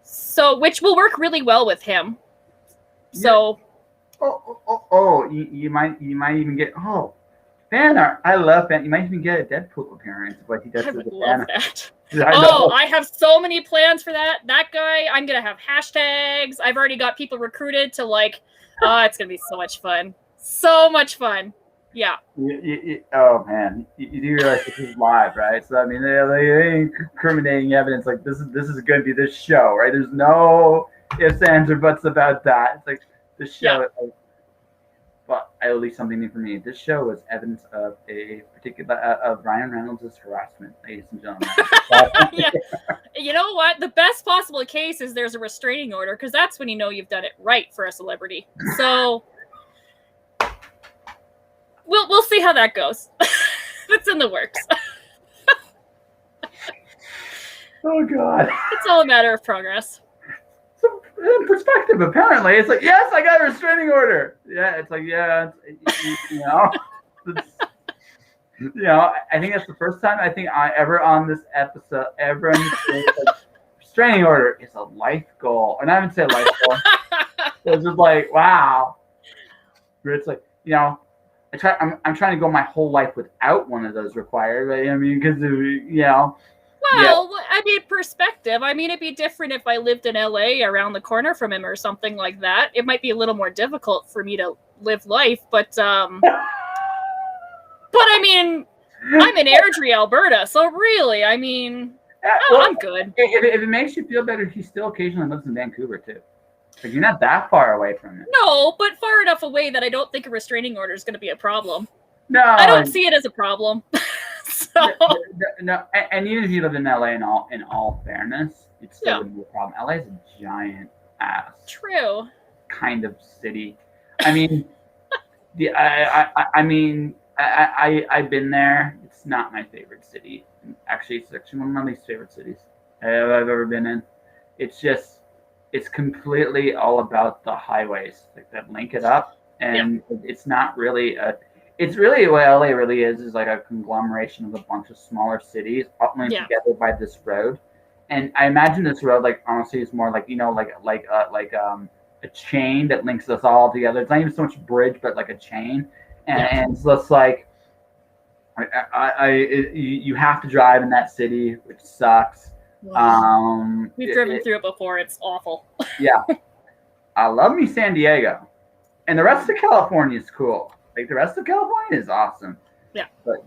So, which will work really well with him. So, you might even get fan art. I love fan. You might even get a Deadpool appearance, but he does. I would love that. I I have so many plans for that guy. I'm gonna have hashtags. I've already got people recruited to it's gonna be so much fun. Yeah. Oh man, you do realize this is live, right? So I mean, they ain't incriminating evidence. Like this is going to be this show, right? There's no ifs, ands, or buts about that. It's like this show. Yeah. But at least something new for me. This show was evidence of a particular of Ryan Reynolds' harassment, ladies and gentlemen. Yeah. You know what? The best possible case is there's a restraining order, because that's when you know you've done it right for a celebrity. So we'll see how that goes. It's in the works. Oh God! It's all a matter of progress. So, in perspective, apparently, it's like, yes, I got a restraining order. Yeah, it's like, yeah, I think that's the first time I ever on this episode ever understood restraining order is a life goal, and I haven't said life goal. It's just like, wow. It's like, I'm trying to go my whole life without one of those required. Right? I mean, because Well, yeah. I mean, perspective. I mean, it'd be different if I lived in LA around the corner from him or something like that. It might be a little more difficult for me to live life, but I mean, I'm in Airdrie, Alberta, so really, I mean, I'm good. If it makes you feel better, he still occasionally lives in Vancouver too. Like, you're not that far away from it. No, but far enough away that I don't think a restraining order is going to be a problem. No, I don't see it as a problem. So. No, and even if you live in LA, in all fairness, it still wouldn't be a problem. LA is a giant ass. True. Kind of city. I mean, I've been there. It's not my favorite city. Actually, it's actually one of my least favorite cities I've ever been in. It's completely all about the highways that link it up, and it's not really it's really what LA really is like a conglomeration of a bunch of smaller cities linked together by this road. And I imagine this road, honestly, is more like a chain that links us all together. It's not even so much a bridge, but like a chain. And so it's like you have to drive in that city, which sucks. Wow. We've driven through it before. It's awful. Yeah. I love me San Diego. And the rest of California is cool. Like, the rest of California is awesome. Yeah. But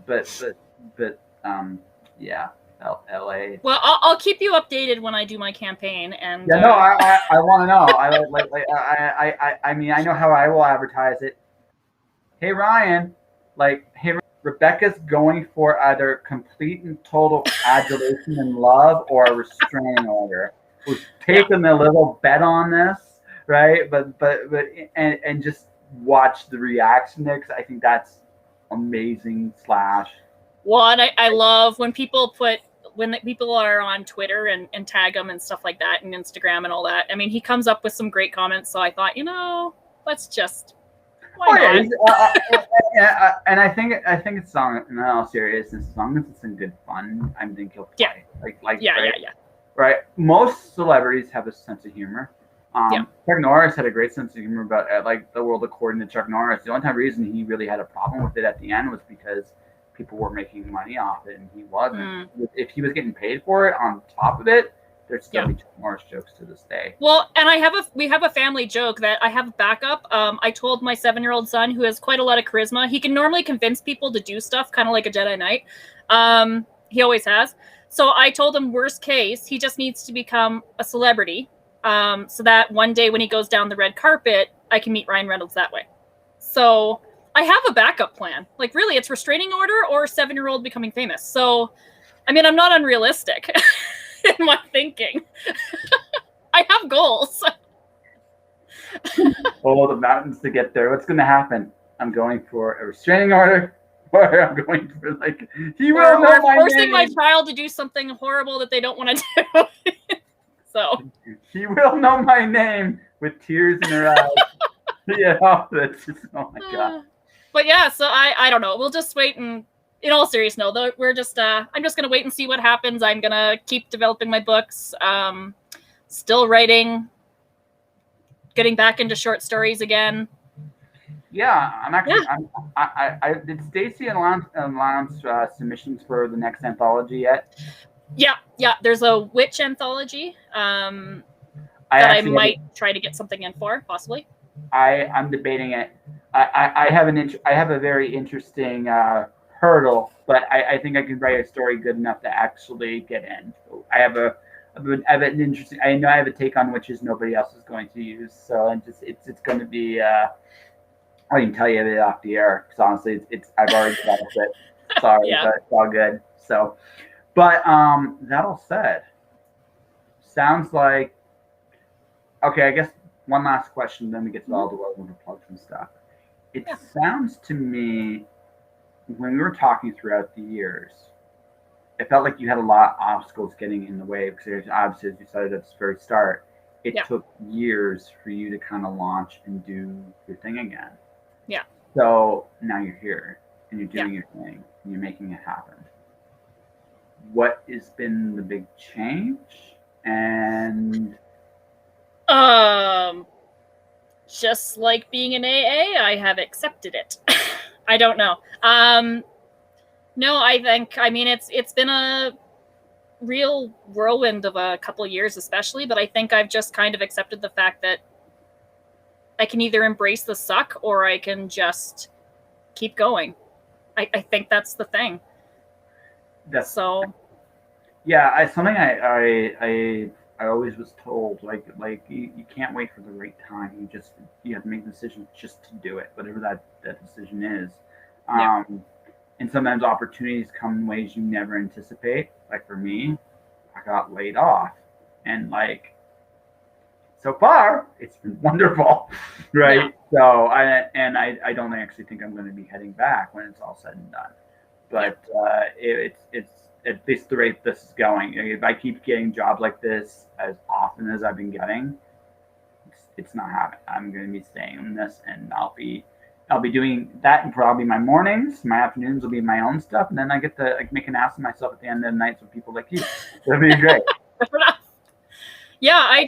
yeah, LA. Well, I'll keep you updated when I do my campaign. And I want to know. I mean, I know how I will advertise it. Hey, Ryan, Rebekah's going for either complete and total adulation and love or a restraining order. We're taking a little bet on this, right? But just watch the reaction there, because I think that's amazing. Well, and I love when people put when people are on Twitter and tag him and stuff like that, and Instagram and all that, I mean, he comes up with some great comments. So I thought, let's just, why not? Yeah, and I think it's in all seriousness, as long as it's in good fun, I think he'll play. Right. Most celebrities have a sense of humor. Chuck Norris had a great sense of humor about the world according to Chuck Norris. The only reason he really had a problem with it at the end was because people were making money off it and he wasn't. If he was getting paid for it on top of it, there'd still be Chuck Norris jokes to this day. Well, and we have a family joke that I have a backup. I told my 7-year-old son, who has quite a lot of charisma, he can normally convince people to do stuff, kind of like a Jedi Knight. He always has. So I told him, worst case, he just needs to become a celebrity. So that one day when he goes down the red carpet, I can meet Ryan Reynolds that way. So I have a backup plan. Like, really, it's restraining order or 7-year-old becoming famous. So, I mean, I'm not unrealistic in my thinking. I have goals. Oh, the mountains to get there. What's going to happen? I'm going for a restraining order. Or I'm going for he will know my forcing name. my child to do something horrible that they don't want to do. So he will know my name with tears in her eyes. That's just, oh my god. But yeah, so I don't know. We'll just wait, and in all seriousness, no, we're just I'm just gonna wait and see what happens. I'm gonna keep developing my books. Still writing, getting back into short stories again. Yeah, I'm actually. Yeah. I did Stacy announce submissions for the next anthology yet? Yeah. There's a witch anthology that I might try to get something in for, possibly. I'm debating it. I have a very interesting hurdle, but I think I can write a story good enough to actually get in. So I have an interesting. I know I have a take on witches nobody else is going to use. So it's going to be. I can tell you it off the air because honestly, I've already developed it. Sorry, but it's all good. So, but that all said, sounds like okay. I guess one last question, then we get to all the plugs and stuff. It sounds to me when we were talking throughout the years, it felt like you had a lot of obstacles getting in the way because obviously, as you said at the very start, it took years for you to kind of launch and do your thing again. Yeah. So now you're here and you're doing your thing and you're making it happen. What has been the big change? And just like being an AA, I have accepted it. I don't know. No, I mean it's been a real whirlwind of a couple of years, especially, but I think I've just kind of accepted the fact that I can either embrace the suck or I can just keep going. I think that's the thing. Something I always was told, like you can't wait for the right time. You have to make the decision just to do it, whatever that decision is. And sometimes opportunities come in ways you never anticipate. Like for me, I got laid off, and so far it's been wonderful, right? Yeah. So I don't actually think I'm going to be heading back when it's all said and done. But it's at least the rate this is going. If I keep getting jobs like this as often as I've been getting, it's not happening. I'm going to be staying in this, and I'll be doing that in probably my mornings. My afternoons will be my own stuff, and then I get to make an ass of myself at the end of the night with people like you. That'd be great. Yeah, I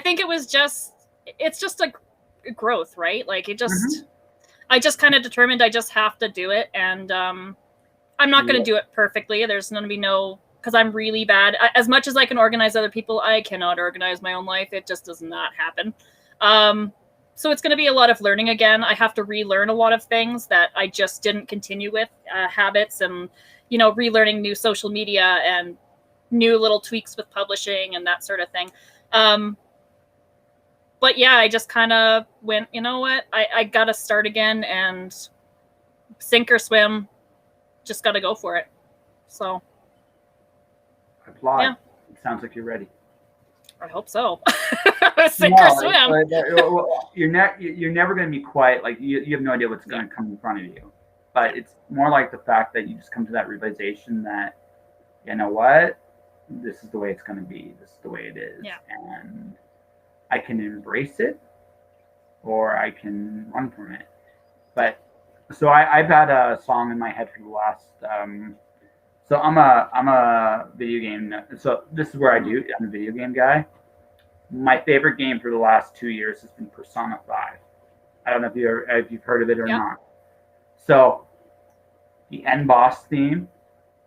think it's just a growth, right? Like it just, I just kind of determined I just have to do it, and I'm not going to do it perfectly. There's going to be because I'm really bad. As much as I can organize other people, I cannot organize my own life. It just does not happen. So it's going to be a lot of learning again. I have to relearn a lot of things that I just didn't continue with, habits and, relearning new social media and new little tweaks with publishing and that sort of thing. But yeah, I just kind of went, you know what, I got to start again and sink or swim. Just got to go for it. So. I applaud. Yeah. It sounds like you're ready. I hope so. Sink or swim. You're never going to be quite you have no idea what's going to come in front of you. But it's more like the fact that you just come to that realization that you know what? This is the way it's going to be. This is the way it is. Yeah. And I can embrace it or I can run from it. But so I've had a song in my head for the last. So I'm a video game. So this is where I do. I'm a video game guy. My favorite game for the last 2 years has been Persona 5. I don't know if you've heard of it or not. So the end boss theme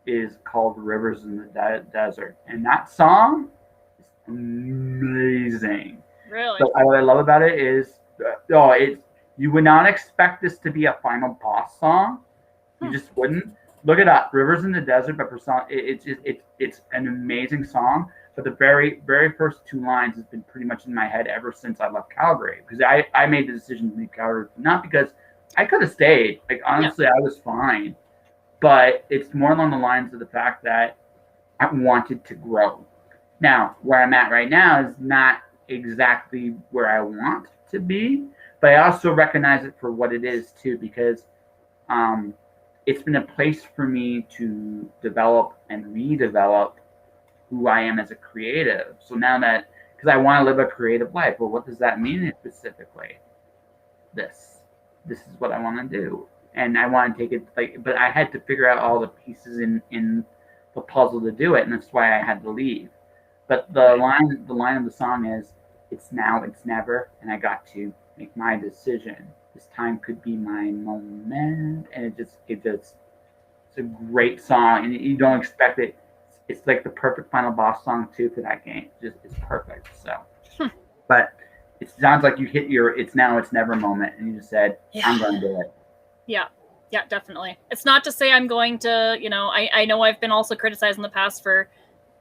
is called Rivers in the Desert, and that song is amazing. Really? So what I love about it is, you would not expect this to be a final boss song. You just wouldn't. Look it up, Rivers in the Desert by Persona. It's an amazing song. But the very, very first 2 lines has been pretty much in my head ever since I left Calgary. Because I made the decision to leave Calgary, not because I could have stayed. Like, honestly, I was fine. But it's more along the lines of the fact that I wanted to grow. Now, where I'm at right now is not exactly where I want to be. But I also recognize it for what it is, too, because it's been a place for me to develop and redevelop who I am as a creative. So now that, because I want to live a creative life, well, what does that mean specifically? This is what I want to do, and I want to take it but I had to figure out all the pieces in the puzzle to do it, and that's why I had to leave. But the line of the song is, "It's now, it's never," and I got to make my decision. This time could be my moment, and it's a great song, and you don't expect it. It's like the perfect final boss song too for that game. It's perfect. So, but it sounds like you hit your "it's now, it's never" moment, and you just said, "I'm going to do it." Yeah, definitely. It's not to say I'm going to. I know I've been also criticized in the past for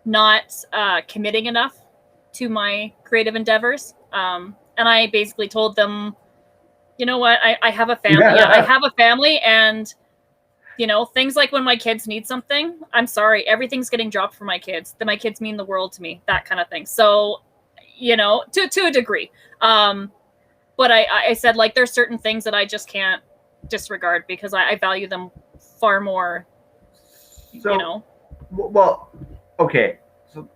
not committing enough to my creative endeavors, and I basically told them, you know what, I have a family. Yeah, I have a family, and things like when my kids need something, I'm sorry, everything's getting dropped for my kids. That my kids mean the world to me, that kind of thing. So, to a degree. But I said, like, there's certain things that I just can't disregard because I value them far more, So, well, okay. So,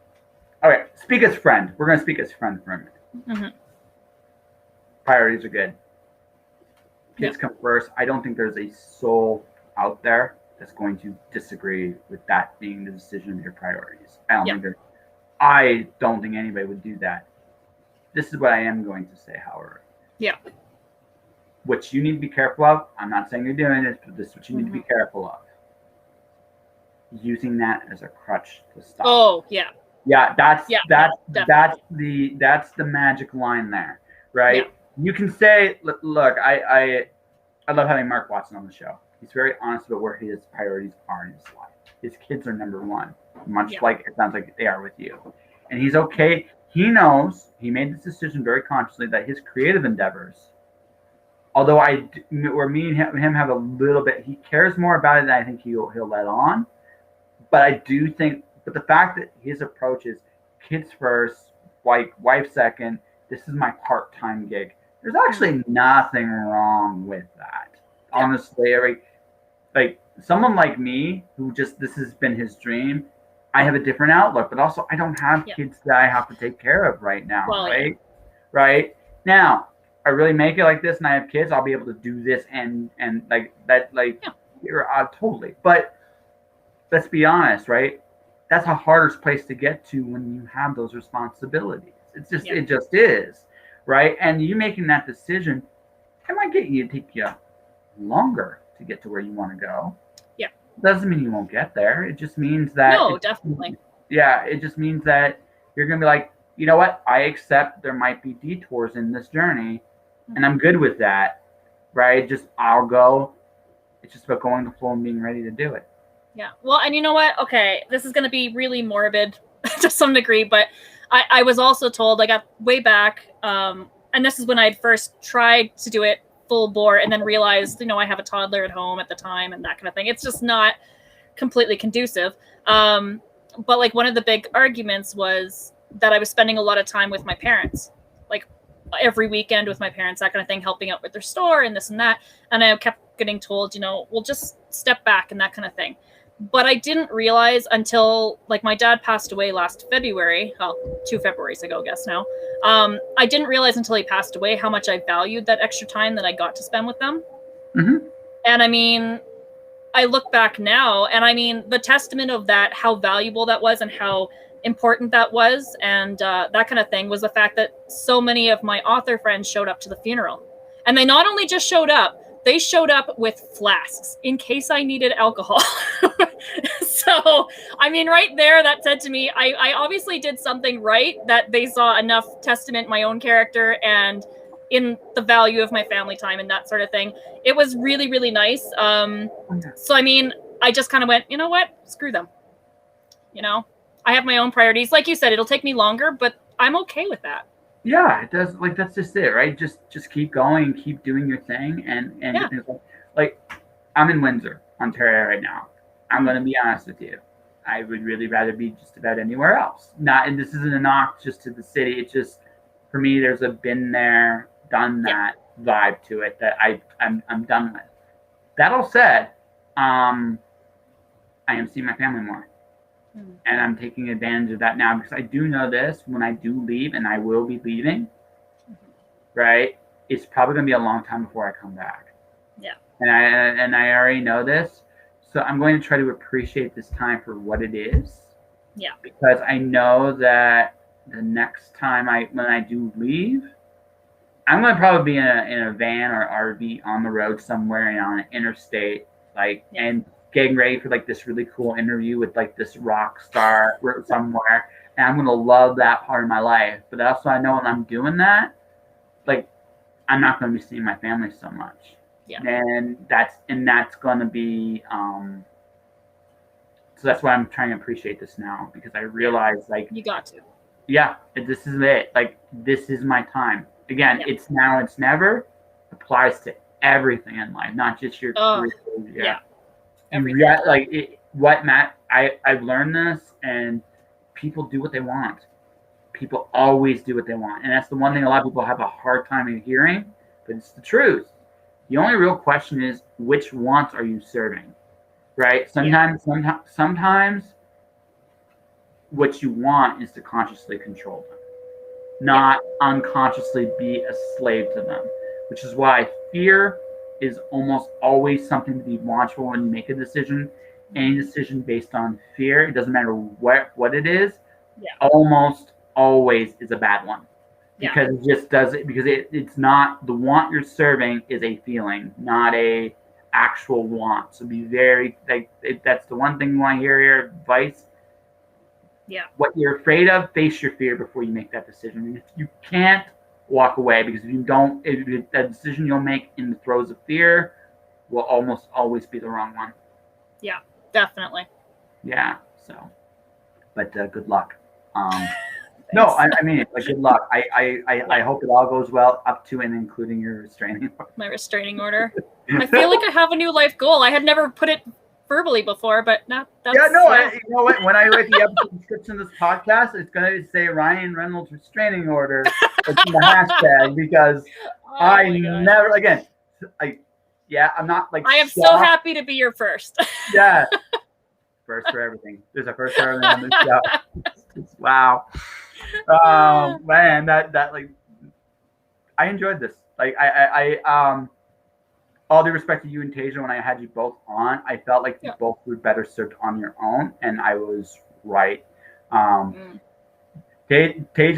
all right, speak as friend. We're going to speak as friend for a minute. Mm-hmm. Priorities are good. Kids come first. I don't think there's a soul out there that's going to disagree with that being the decision of your priorities. I don't think anybody would do that. This is what I am going to say, however. Yeah. What you need to be careful of, I'm not saying you're doing this, but this is what you need to be careful of. Using that as a crutch to stop. Oh, yeah. Yeah, that's the magic line there, right? Yeah. You can say, look, I love having Mark Watson on the show. He's very honest about where his priorities are in his life. His kids are number one, much like it sounds like they are with you. And he's okay. He knows, he made this decision very consciously that his creative endeavors, although me and him have a little bit, he cares more about it than I think he'll let on. But I do think, but the fact that his approach is kids first, wife second, this is my part-time gig. There's actually nothing wrong with that. Yeah. Honestly, like someone like me who this has been his dream, I have a different outlook, but also I don't have kids that I have to take care of right now, right? Yeah. Right? Now, I really make it like this and I have kids, I'll be able to do this and like that, like, you're totally. But let's be honest, right? That's the hardest place to get to when you have those responsibilities. It just is, right? And you making that decision, it might take you longer to get to where you want to go. Yeah. Doesn't mean you won't get there. It just means that. No, definitely. Yeah, it just means that you're gonna be like, you know what? I accept there might be detours in this journey, and I'm good with that, right? I'll go. It's just about going the flow and being ready to do it. Yeah. Well, and you know what? Okay, this is going to be really morbid to some degree, but I was also told, I got way back, and this is when I'd first tried to do it full bore and then realized, I have a toddler at home at the time and that kind of thing. It's just not completely conducive. But like one of the big arguments was that I was spending a lot of time with my parents, like every weekend with my parents, that kind of thing, helping out with their store and this and that. And I kept getting told, well, just step back and that kind of thing. But I didn't realize until, like, my dad passed away last February. Well, 2 Februarys ago, I guess now. I didn't realize until he passed away how much I valued that extra time that I got to spend with them. Mm-hmm. And I mean, I look back now, and I mean, the testament of that, how valuable that was and how important that was, and that kind of thing, was the fact that so many of my author friends showed up to the funeral. And they not only just showed up, they showed up with flasks in case I needed alcohol. So, I mean, right there, that said to me, I obviously did something right, that they saw enough testament my own character and in the value of my family time and that sort of thing. It was really, really nice. So, I mean, I just kind of went, you know what? Screw them. You know, I have my own priorities. Like you said, it'll take me longer, but I'm okay with that. Yeah, it does. Like, that's just it, right? Just keep going and keep doing your thing, and Yeah. like I'm in Windsor, Ontario right now. I'm gonna be honest with you. I would really rather be just about anywhere else. Not, and this isn't a knock just to the city. It's just, for me, there's a been there, done that vibe to it that I'm done with. That all said, I am seeing my family more. And I'm taking advantage of that now, because I do know this: when I do leave, and I will be leaving, right, it's probably going to be a long time before I come back. Yeah. And I already know this, so I'm going to try to appreciate this time for what it is. Yeah. Because I know that the next time when I do leave, I'm going to probably be in a van or RV on the road somewhere and on an interstate, and getting ready for like this really cool interview with like this rock star somewhere, and I'm gonna love that part of my life. But also, I know when I'm doing that, like, I'm not gonna be seeing my family so much. Yeah. And that's gonna be so that's why I'm trying to appreciate this now, because I realize, like, you got to. Yeah, this is it. Like, this is my time. Again, it's now, it's never. Applies to everything in life, not just your career. Yeah. I've learned this, and people do what they want. People always do what they want, and that's the one thing a lot of people have a hard time in hearing, but it's the truth. The only real question is, which wants are you serving, right? Sometimes what you want is to consciously control them, not unconsciously be a slave to them, which is why fear is almost always something to be watchful when you make a decision. Any decision based on fear, it doesn't matter what it is, almost always is a bad one. Because it just does it, because it's not, the want you're serving is a feeling, not a actual want. So be very, that's the one thing you want to hear here, advice. Yeah. What you're afraid of, face your fear before you make that decision. And if you can't, walk away, because if you don't, that decision you'll make in the throes of fear will almost always be the wrong one. Yeah, definitely. Yeah. So, but good luck. No, I mean it. Like, good luck. I hope it all goes well, up to and including your restraining order. My restraining order. I feel like I have a new life goal. I had never put it verbally before, but now that's... Yeah, no, you know what? When I write the episode description of this podcast, it's going to say Ryan Reynolds restraining order. It's in the hashtag, because I never, again, I'm not like... I am so happy to be your first. Yeah. First for everything. There's a first for everything on this show. Wow. Man, that like, I enjoyed this. Like, I all due respect to you and Tasia, when I had you both on, I felt like you both were better served on your own, and I was right. Tasia,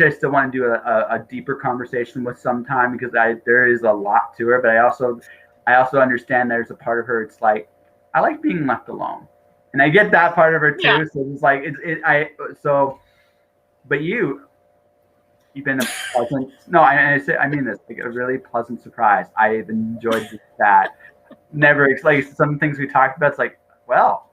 I still want to do a deeper conversation with sometime, because there is a lot to her, but I also understand there's a part of her, it's like, I like being left alone, and I get that part of her too. Yeah. So it's like but you've been a pleasant. No, I mean this, like, a really pleasant surprise. I've enjoyed that. Never, like, some things we talked about. It's like, well,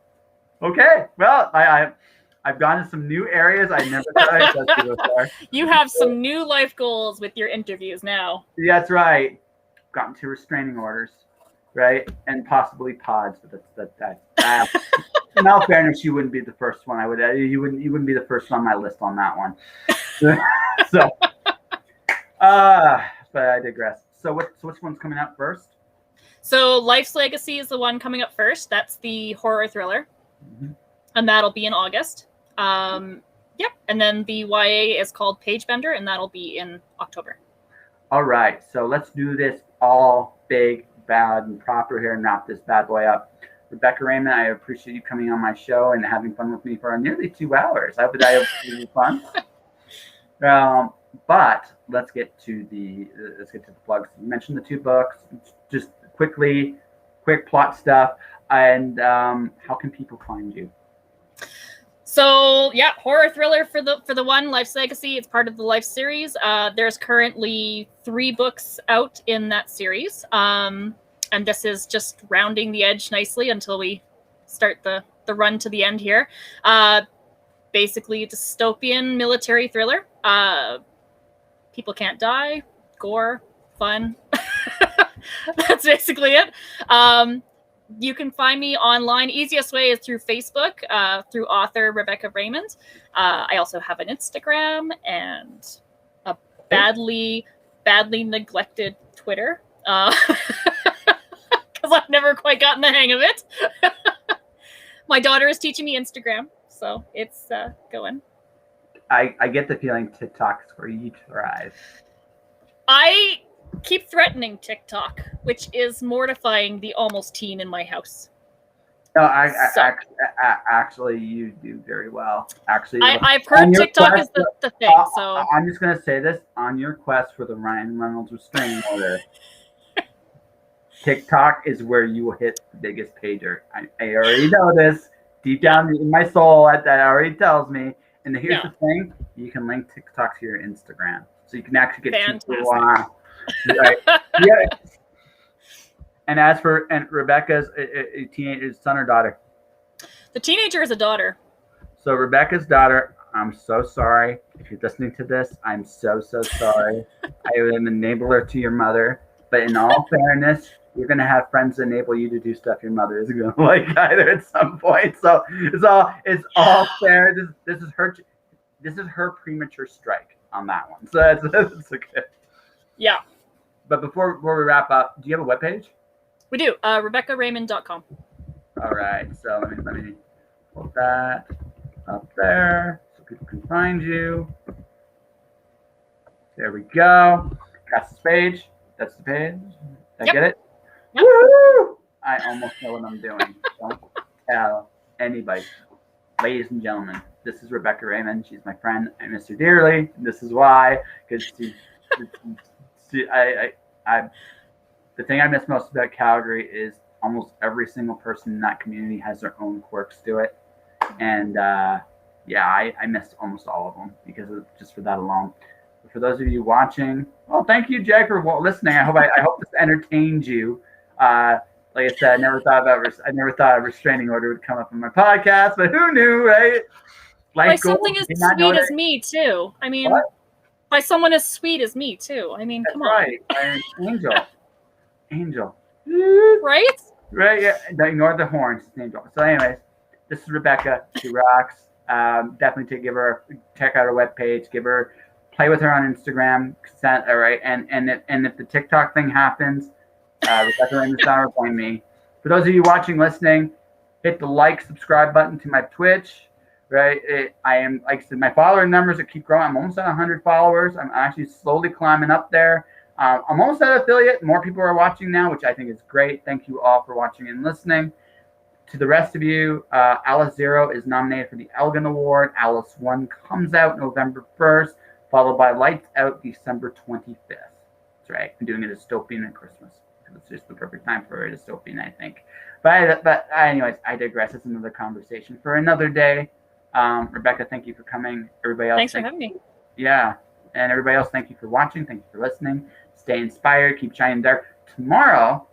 okay, well, I've gone to some new areas I never thought I'd go to before. You have some new life goals with your interviews now. That's right. Gotten 2 restraining orders, right, and possibly pods. But that. In all fairness, you wouldn't be the first one. You wouldn't be the first on my list on that one. So, but I digress. So which one's coming out first? So Life's Legacy is the one coming up first. That's the horror thriller. Mm-hmm. And that'll be in August. Yep. And then the YA is called Page Bender, and that'll be in October. All right. So let's do this all big, bad, and proper here and wrap this bad boy up. Rebekah Raymond, I appreciate you coming on my show and having fun with me for nearly 2 hours. I hope it was fun. But let's get to the plugs. You mentioned the 2 books. Just quickly, quick plot stuff, and how can people find you? So yeah, horror thriller for the one, Life's Legacy. It's part of the Life series. There's currently 3 books out in that series, and this is just rounding the edge nicely until we start the run to the end here. Basically, dystopian military thriller. People can't die, gore, fun. That's basically it. You can find me online. Easiest way is through Facebook, through author Rebekah Raymond. I also have an Instagram and a badly neglected Twitter, because I've never quite gotten the hang of it. My daughter is teaching me Instagram, so it's going. I get the feeling TikTok is where you thrive. I keep threatening TikTok, which is mortifying the almost teen in my house. No, actually, you do very well. Actually, I've heard TikTok is the thing. So I'm just gonna say this: on your quest for the Ryan Reynolds restraining order, TikTok is where you will hit the biggest pager. I already know this deep down in my soul. That already tells me. And here's the thing: you can link TikTok to your Instagram, so you can actually get right. Yeah. And as for Rebekah's a teenager, son or daughter? The teenager is a daughter. So Rebekah's daughter, I'm so sorry if you're listening to this. I'm so sorry. I am an enabler to your mother. But in all fairness, you're gonna have friends that enable you to do stuff your mother isn't gonna like either at some point. So it's all fair. This is her premature strike on that one. So that's okay. Yeah. But before we wrap up, do you have a webpage? We do. RebekahRaymond.com. All right. So let me put that up there so people can find you. There we go. That's the page. That's the page. Did I get it? Yep. Woo! I almost know what I'm doing. Don't tell anybody. Ladies and gentlemen, this is Rebekah Raymond. She's my friend. I miss her dearly. This is why, because the thing I miss most about Calgary is almost every single person in that community has their own quirks to it. And I missed almost all of them because of just for that alone. But for those of you watching, well, thank you, Jack, for listening. I hope this entertained you. Like I said, I never thought a restraining order would come up on my podcast, but who knew, right? By something as sweet as me too. I mean, what? By someone as sweet as me too. I mean, come on. Right, Angel. Right? Right. Yeah. Ignore the horns, Angel. So, anyways, this is Rebekah. She rocks. Definitely check out her webpage. Play with her on Instagram. All right. And if the TikTok thing happens, Rebekah Raymond will join me. For those of you watching, listening, hit the subscribe button to my Twitch. Right. I am, like I said, my follower numbers that keep growing. I'm almost at 100 followers. I'm actually slowly climbing up there. I'm almost at affiliate. More people are watching now, which I think is great. Thank you all for watching and listening. To the rest of you, Alice Zero is nominated for the Elgin Award. Alice 1 comes out November 1st, followed by Lights Out December 25th. That's right. I'm doing a dystopian at Christmas. It's just the perfect time for a dystopian, I think. But anyways, I digress. It's another conversation for another day. Rebekah, thank you for coming. Everybody else, thanks for having me. Yeah. And everybody else, thank you for watching. Thank you for listening. Stay inspired. Keep shining dark. Tomorrow,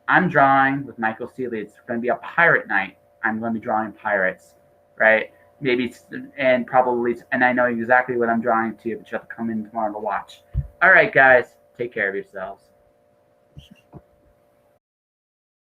I'm drawing with Michael Seeley. It's going to be a pirate night. I'm going to be drawing pirates, right? Maybe, and I know exactly what I'm drawing too, but you have to come in tomorrow to watch. All right, guys. Take care of yourselves.